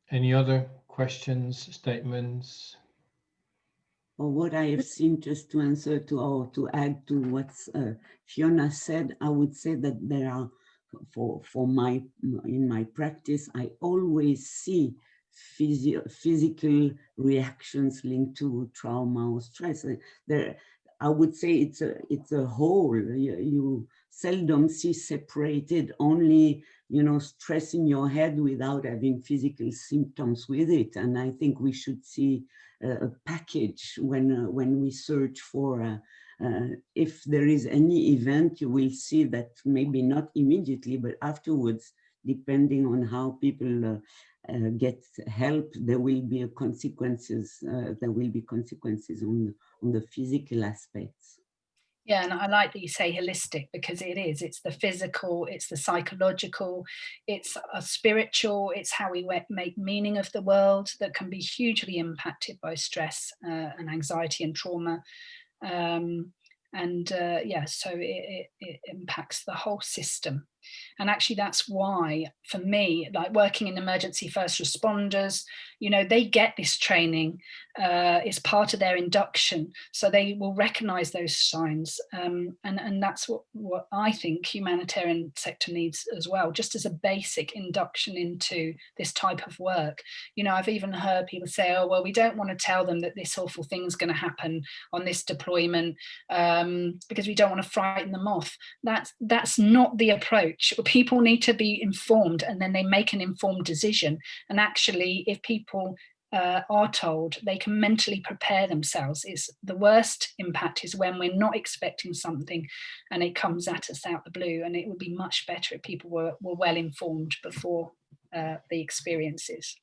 Any other questions, statements? Or what I have seen, just to answer to, or to add to what Fiona said, I would say that there are, in my practice, I always see physical reactions linked to trauma or stress. I would say it's a whole. You seldom see separated only, stress in your head without having physical symptoms with it. And I think we should see a package when we search for, if there is any event, you will see that maybe not immediately, but afterwards, depending on how people get help, there will be consequences. There will be consequences on the physical aspects. Yeah, and I like that you say holistic, because it is. It's the physical, it's the psychological, it's a spiritual, it's how we make meaning of the world that can be hugely impacted by stress and anxiety and trauma. Yeah, so it impacts the whole system. And actually, that's why, for me, like working in emergency first responders, they get this training. It's part of their induction. So they will recognize those signs. And that's what I think humanitarian sector needs as well, just as a basic induction into this type of work. I've even heard people say, oh, well, we don't want to tell them that this awful thing is going to happen on this deployment because we don't want to frighten them off. That's not the approach. People need to be informed, and then they make an informed decision. And actually, if people are told, they can mentally prepare themselves. It's the worst impact is when we're not expecting something and it comes at us out the blue. And it would be much better if people were well informed before the experiences.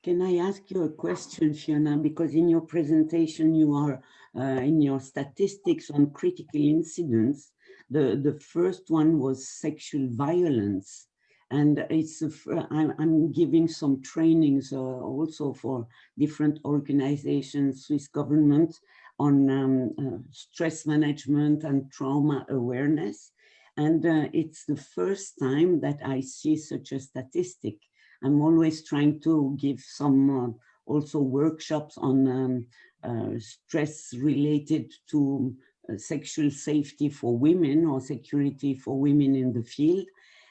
Can I ask you a question, Fiona? Because in your presentation, you are in your statistics on critical incidents. The first one was sexual violence. And I'm giving some trainings also for different organizations, Swiss government, on stress management and trauma awareness. And it's the first time that I see such a statistic. I'm always trying to give some also workshops on stress related to sexual safety for women or security for women in the field.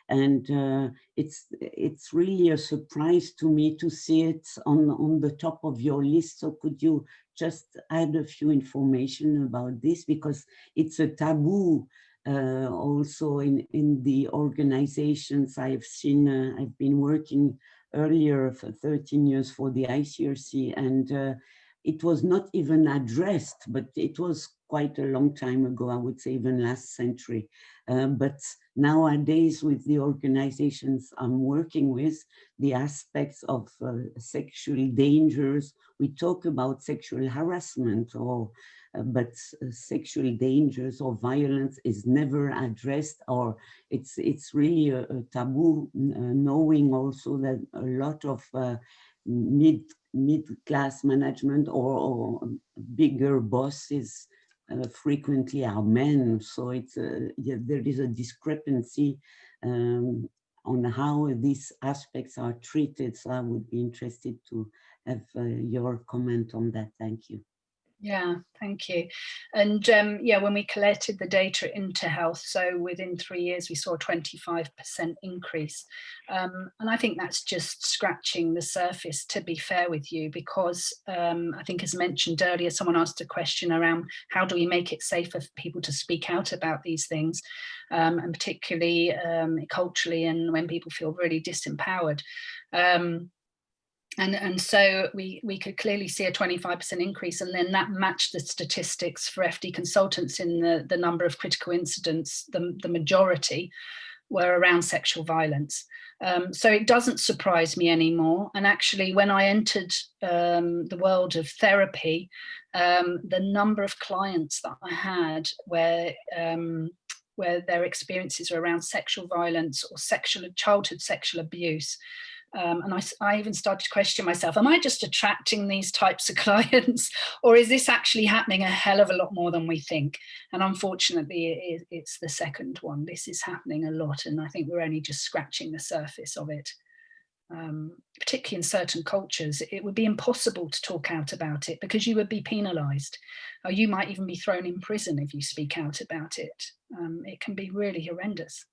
And it's really a surprise to me to see it on the top of your list. So could you just add a few information about this? Because it's a taboo also in the organizations I've seen. I've been working earlier for 13 years for the ICRC, and it was not even addressed, but it was quite a long time ago, I would say even last century. But nowadays, with the organizations I'm working with, the aspects of sexual dangers, we talk about sexual harassment, but sexual dangers or violence is never addressed, or it's really a taboo, knowing also that a lot of mid-class management or bigger bosses frequently are men. So it's there is a discrepancy on how these aspects are treated. So I would be interested to have your comment on that. Thank you. Yeah, thank you. And yeah, when we collected the data into health, so within 3 years, we saw a 25% increase. And I think that's just scratching the surface, to be fair with you, because I think, as mentioned earlier, someone asked a question around how do we make it safer for people to speak out about these things, and particularly culturally, and when people feel really disempowered. And so we could clearly see a 25% increase, and then that matched the statistics for FD consultants in the number of critical incidents. The majority were around sexual violence. So it doesn't surprise me anymore. And actually, when I entered the world of therapy, the number of clients that I had where where their experiences are around sexual violence or childhood sexual abuse. And I even started to question myself, am I just attracting these types of clients, or is this actually happening a hell of a lot more than we think? And unfortunately, it's the second one. This is happening a lot, and I think we're only just scratching the surface of it. Particularly in certain cultures, it would be impossible to talk out about it because you would be penalised, or you might even be thrown in prison if you speak out about it. It can be really horrendous.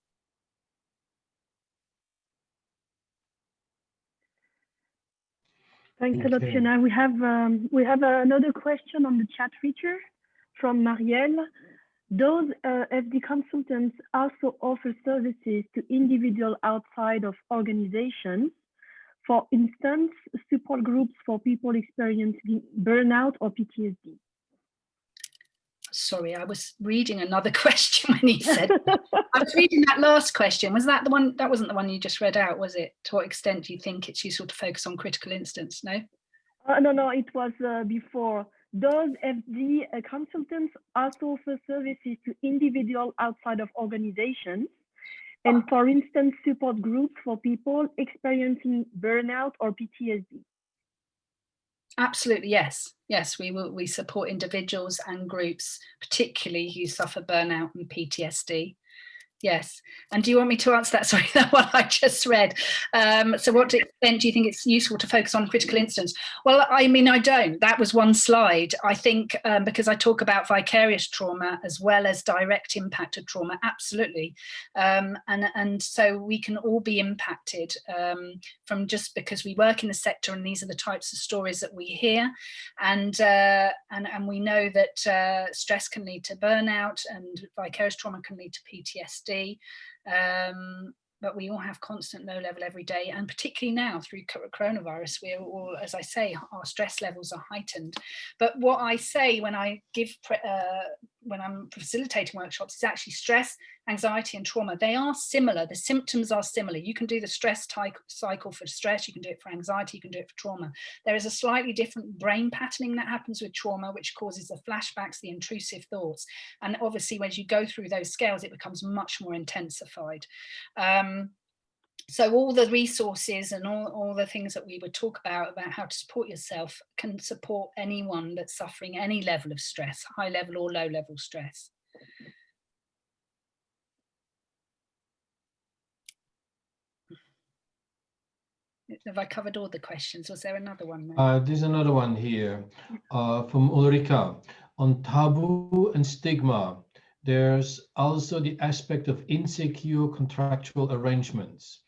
Thanks a lot, Fiona. We have another question on the chat feature from Marielle. Does FD consultants also offer services to individuals outside of organizations? For instance, support groups for people experiencing burnout or PTSD? Sorry, I was reading another question when he said, I was reading that last question. Was that the one? That wasn't the one you just read out, was it? To what extent do you think it's useful to focus on critical instance? No? No, it was before. Does FD consultants also offer services to individuals outside of organizations? And for instance, support groups for people experiencing burnout or PTSD? Absolutely, yes. Yes, we support individuals and groups, particularly who suffer burnout and PTSD. Yes. And do you want me to answer that? Sorry, that one I just read. So what extent do you think it's useful to focus on critical instance? Well, I mean, I don't. That was one slide. I think because I talk about vicarious trauma as well as direct impacted trauma, absolutely. And so we can all be impacted from just because we work in the sector, and these are the types of stories that we hear. And we know that stress can lead to burnout, and vicarious trauma can lead to PTSD. But we all have constant low level every day, and particularly now through coronavirus, we're all, as I say, our stress levels are heightened. But what I say when I give when I'm facilitating workshops is actually stress, anxiety and trauma, they are similar. The symptoms are similar. You can do the stress cycle for stress, you can do it for anxiety, you can do it for trauma. There is a slightly different brain patterning that happens with trauma, which causes the flashbacks, the intrusive thoughts. And obviously, when you go through those scales, it becomes much more intensified. So all the resources and all the things that we would talk about how to support yourself can support anyone that's suffering any level of stress, high level or low level stress. Have I covered all the questions? Was there another one there? There's another one here from Ulrika. On taboo and stigma, there's also the aspect of insecure contractual arrangements,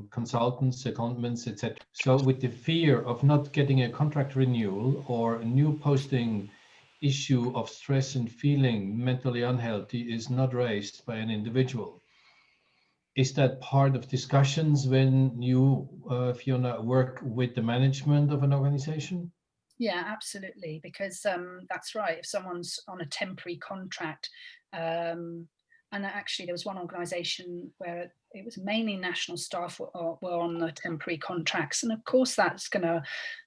consultants, secondments, etc. So with the fear of not getting a contract renewal or a new posting, issue of stress and feeling mentally unhealthy is not raised by an individual. Is that part of discussions when you, Fiona, work with the management of an organization? Yeah, absolutely, because that's right. If someone's on a temporary contract, and actually there was one organisation where it was mainly national staff were on the temporary contracts, and of course that's going to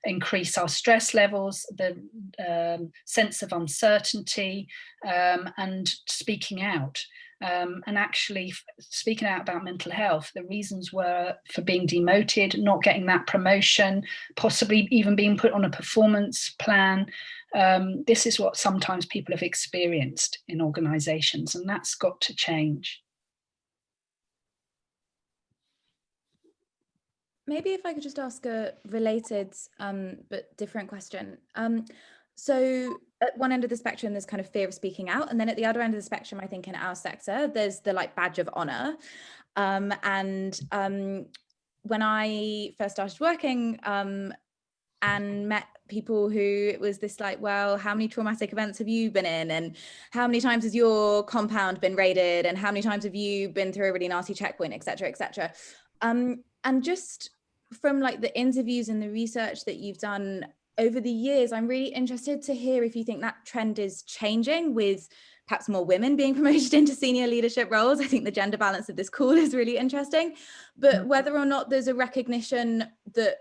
increase our stress levels, the sense of uncertainty, and speaking out. And actually speaking out about mental health, the reasons were for being demoted, not getting that promotion, possibly even being put on a performance plan. This is what sometimes people have experienced in organisations, and that's got to change. Maybe if I could just ask a related but different question. So at one end of the spectrum, there's kind of fear of speaking out. And then at the other end of the spectrum, I think in our sector, there's the like badge of honor. When I first started working and met people who it was this like, well, how many traumatic events have you been in? And how many times has your compound been raided? And how many times have you been through a really nasty checkpoint, et cetera, et cetera. And just from like the interviews and the research that you've done over the years, I'm really interested to hear if you think that trend is changing with perhaps more women being promoted into senior leadership roles. I think the gender balance of this call is really interesting, but whether or not there's a recognition that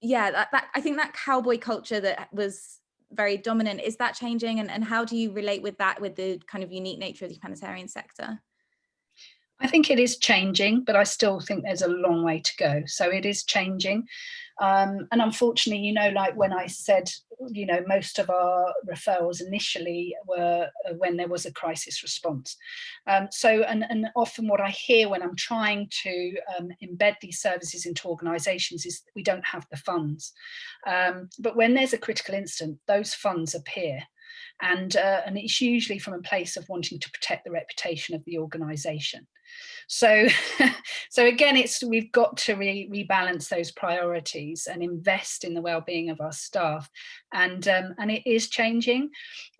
I think that cowboy culture that was very dominant. Is that changing? And how do you relate with that, with the kind of unique nature of the humanitarian sector? I think it is changing, but I still think there's a long way to go. So it is changing. And unfortunately, like when I said, most of our referrals initially were when there was a crisis response. And often what I hear when I'm trying to embed these services into organisations is we don't have the funds. But when there's a critical incident, those funds appear. And it's usually from a place of wanting to protect the reputation of the organisation. So again, we've got to rebalance those priorities and invest in the well-being of our staff, and it is changing,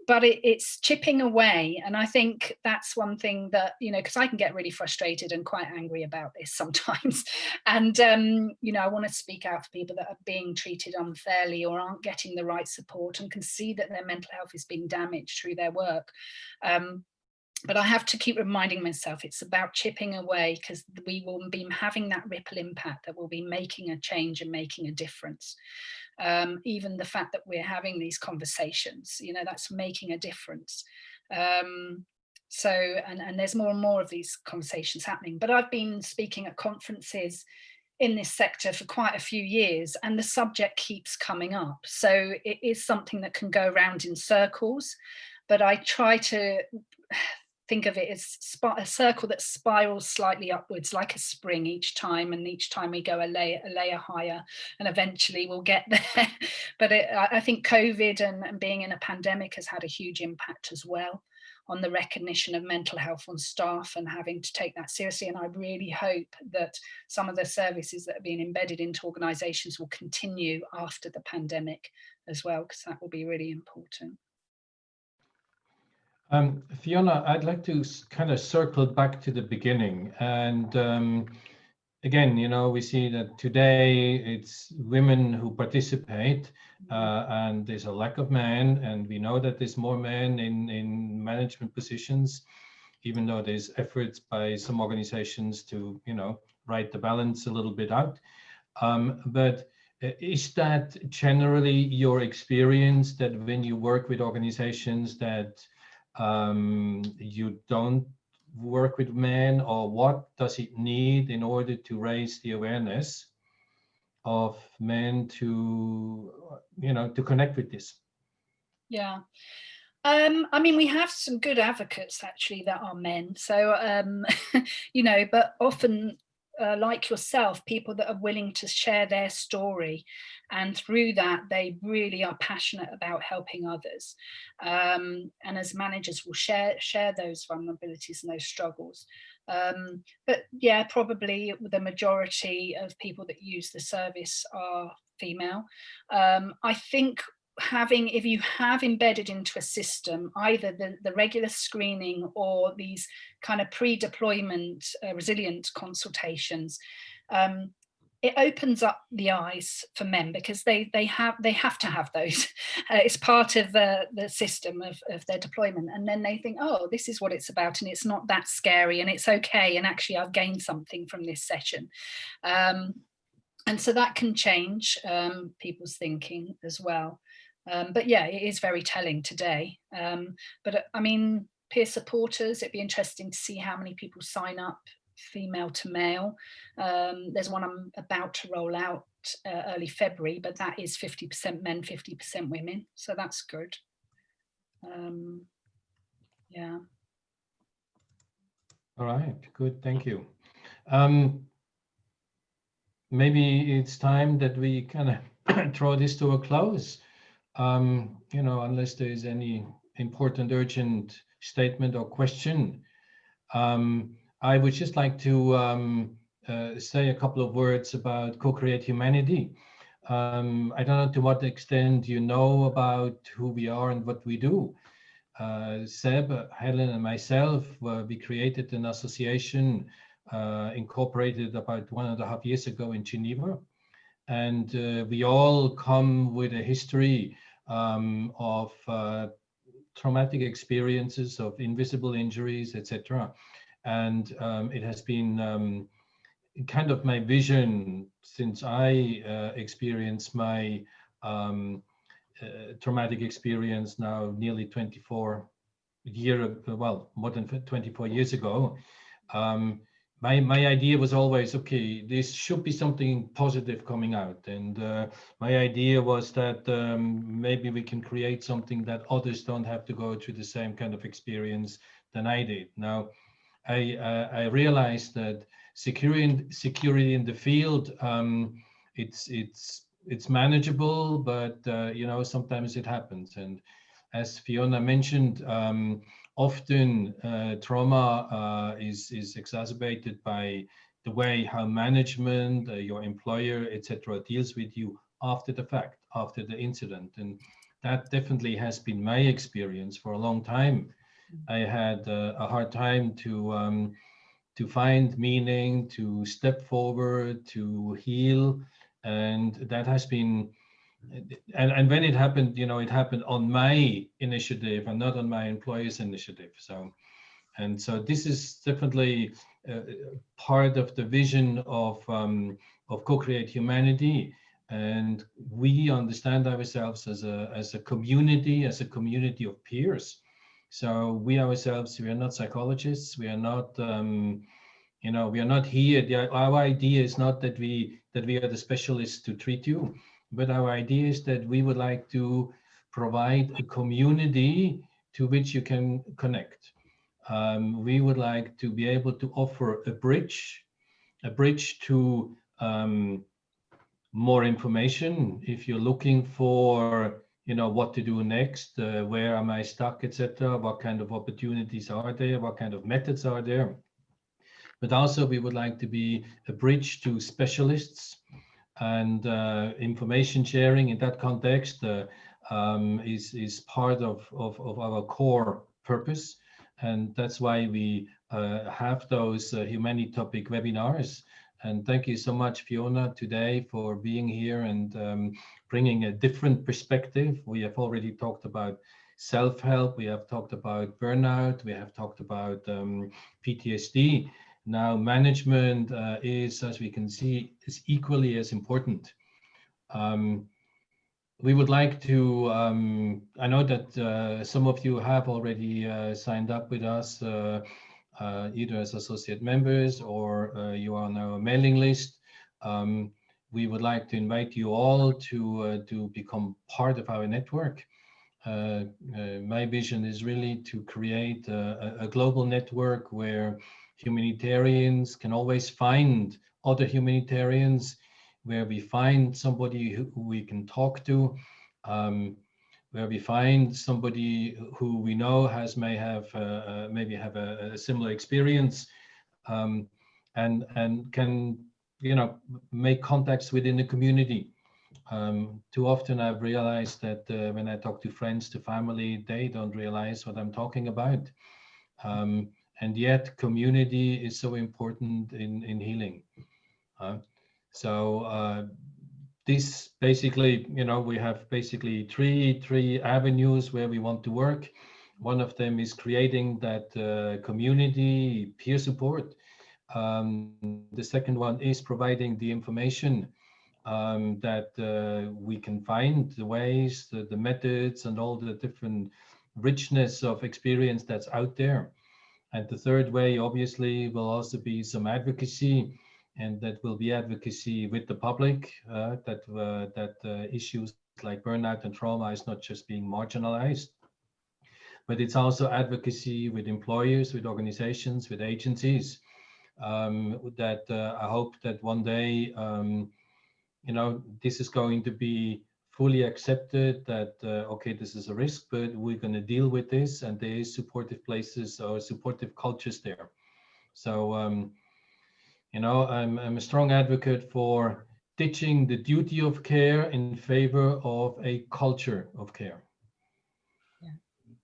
but it's chipping away. And I think that's one thing that, because I can get really frustrated and quite angry about this sometimes, and I want to speak out for people that are being treated unfairly or aren't getting the right support and can see that their mental health is being damaged through their work. But I have to keep reminding myself it's about chipping away, because we will be having that ripple impact that will be making a change and making a difference. Even the fact that we're having these conversations, that's making a difference. And there's more and more of these conversations happening. But I've been speaking at conferences in this sector for quite a few years, and the subject keeps coming up. So it is something that can go around in circles, but I try to think of it as a circle that spirals slightly upwards, like a spring each time, and each time we go a layer higher, and eventually we'll get there. But I think COVID and being in a pandemic has had a huge impact as well on the recognition of mental health on staff and having to take that seriously. And I really hope that some of the services that are being embedded into organisations will continue after the pandemic as well, because that will be really important. Fiona, I'd like to kind of circle back to the beginning. And again, we see that today it's women who participate, and there's a lack of men. And we know that there's more men in management positions, even though there's efforts by some organizations to, right the balance a little bit out. But is that generally your experience, that when you work with organizations that you don't work with men, or what does it need in order to raise the awareness of men to, to connect with this? Yeah. I mean, we have some good advocates actually that are men. So, but often, like yourself, people that are willing to share their story, and through that they really are passionate about helping others, and as managers will share those vulnerabilities and those struggles. But yeah, probably the majority of people that use the service are female. I think if you have embedded into a system either the regular screening or these kind of pre-deployment resilient consultations, it opens up the eyes for men, because they have to have those. It's part of the system of their deployment, and then they think, oh, this is what it's about, and it's not that scary, and it's okay, and actually I've gained something from this session. And so that can change people's thinking as well. But yeah, it is very telling today. But I mean, peer supporters, it'd be interesting to see how many people sign up female to male. There's one I'm about to roll out early February, but that is 50% men, 50% women. So that's good. Yeah. All right, good, thank you. Maybe it's time that we kind of draw this to a close. Unless there is any important, urgent statement or question. I would just like to say a couple of words about CoCreate Humanity. I don't know to what extent you know about who we are and what we do. Seb, Helen, and myself, we created an association, incorporated about 1.5 years ago in Geneva. And we all come with a history of traumatic experiences, of invisible injuries, etc. And it has been kind of my vision since I experienced my traumatic experience now nearly 24 well, more than 24 years ago. My idea was always, okay, this should be something positive coming out. And my idea was that maybe we can create something that others don't have to go through the same kind of experience than I did. Now, I realized that security in the field, it's manageable, but you know, sometimes it happens. And as Fiona mentioned, often trauma is exacerbated by the way how management, your employer, etc., deals with you after the fact, after the incident. And that definitely has been my experience for a long time. I had a hard time to find meaning, to step forward, to heal, and that has been. And when it happened, you know, it happened on my initiative and not on my employer's initiative. So this is definitely part of the vision of CoCreate Humanity, and we understand ourselves as a community of peers. So we ourselves, we are not psychologists, we are not you know, we are not here. Our idea is not that we are the specialists to treat you, but our idea is that we would like to provide a community to which you can connect. We would like to be able to offer a bridge to more information. If you're looking for, you know, what to do next, where am I stuck, etc., what kind of opportunities are there, what kind of methods are there. But also we would like to be a bridge to specialists, and information sharing in that context is part of our core purpose. And that's why we have those Humanity topic webinars. And thank you so much, Fiona, today for being here and bringing a different perspective. We have already talked about self-help, we have talked about burnout, we have talked about PTSD. Now, management is, as we can see, is equally as important. We would like to, I know that some of you have already signed up with us, either as associate members or you are on our mailing list. We would like to invite you all to become part of our network. My vision is really to create a global network where humanitarians can always find other humanitarians, where we find somebody who we can talk to, where we find somebody who we know may have maybe have a similar experience, and can, you know, make contacts within the community. Too often I've realized that when I talk to friends, to family, they don't realize what I'm talking about. And yet community is so important in healing. This basically, you know, we have basically three avenues where we want to work. One of them is creating that community peer support. The second one is providing the information that we can find, the ways, the methods, and all the different richness of experience that's out there. And the third way, obviously, will also be some advocacy, and that will be advocacy with the public, that issues like burnout and trauma is not just being marginalized, but it's also advocacy with employers, with organizations, with agencies, that I hope that one day, you know, this is going to be fully accepted, that okay, this is a risk, but we're going to deal with this, and there is supportive places or supportive cultures there. So you know, I'm a strong advocate for ditching the duty of care in favor of a culture of care. Yeah.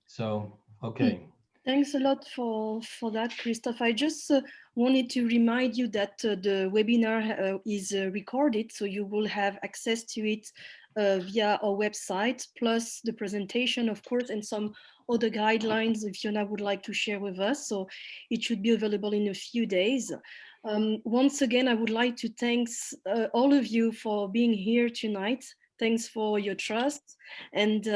So okay. Thanks a lot for that, Christophe. I just wanted to remind you that the webinar is recorded, so you will have access to it via our website, plus the presentation, of course, and some other guidelines Fiona would like to share with us. So it should be available in a few days. Once again, I would like to thank all of you for being here tonight. Thanks for your trust. And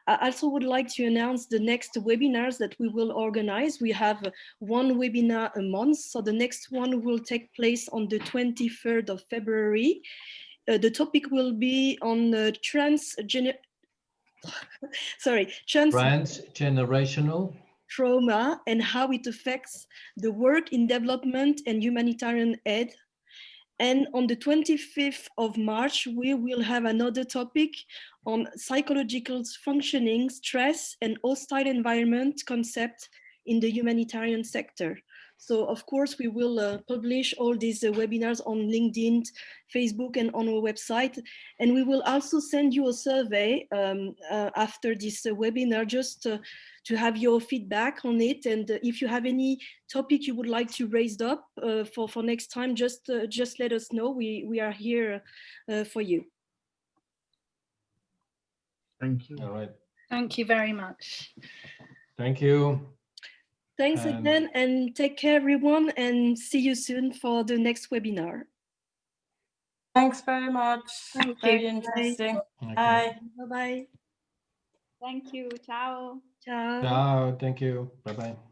I also would like to announce the next webinars that we will organize. We have one webinar a month. So the next one will take place on the 23rd of February. The topic will be on transgenerational trauma and how it affects the work in development and humanitarian aid. And on the 25th of March, we will have another topic on psychological functioning, stress, and hostile environment concept in the humanitarian sector. So of course, we will publish all these webinars on LinkedIn, Facebook, and on our website. And we will also send you a survey after this webinar, just to have your feedback on it. And if you have any topic you would like to raise up for next time, just let us know. We are here for you. Thank you. All right. Thank you very much. Thank you. Thanks again, and take care, everyone, and see you soon for the next webinar. Thanks very much. Thank Very you. interesting. Okay. Bye. Bye-bye. Thank you. Ciao. Ciao. Ciao. Thank you. Bye-bye.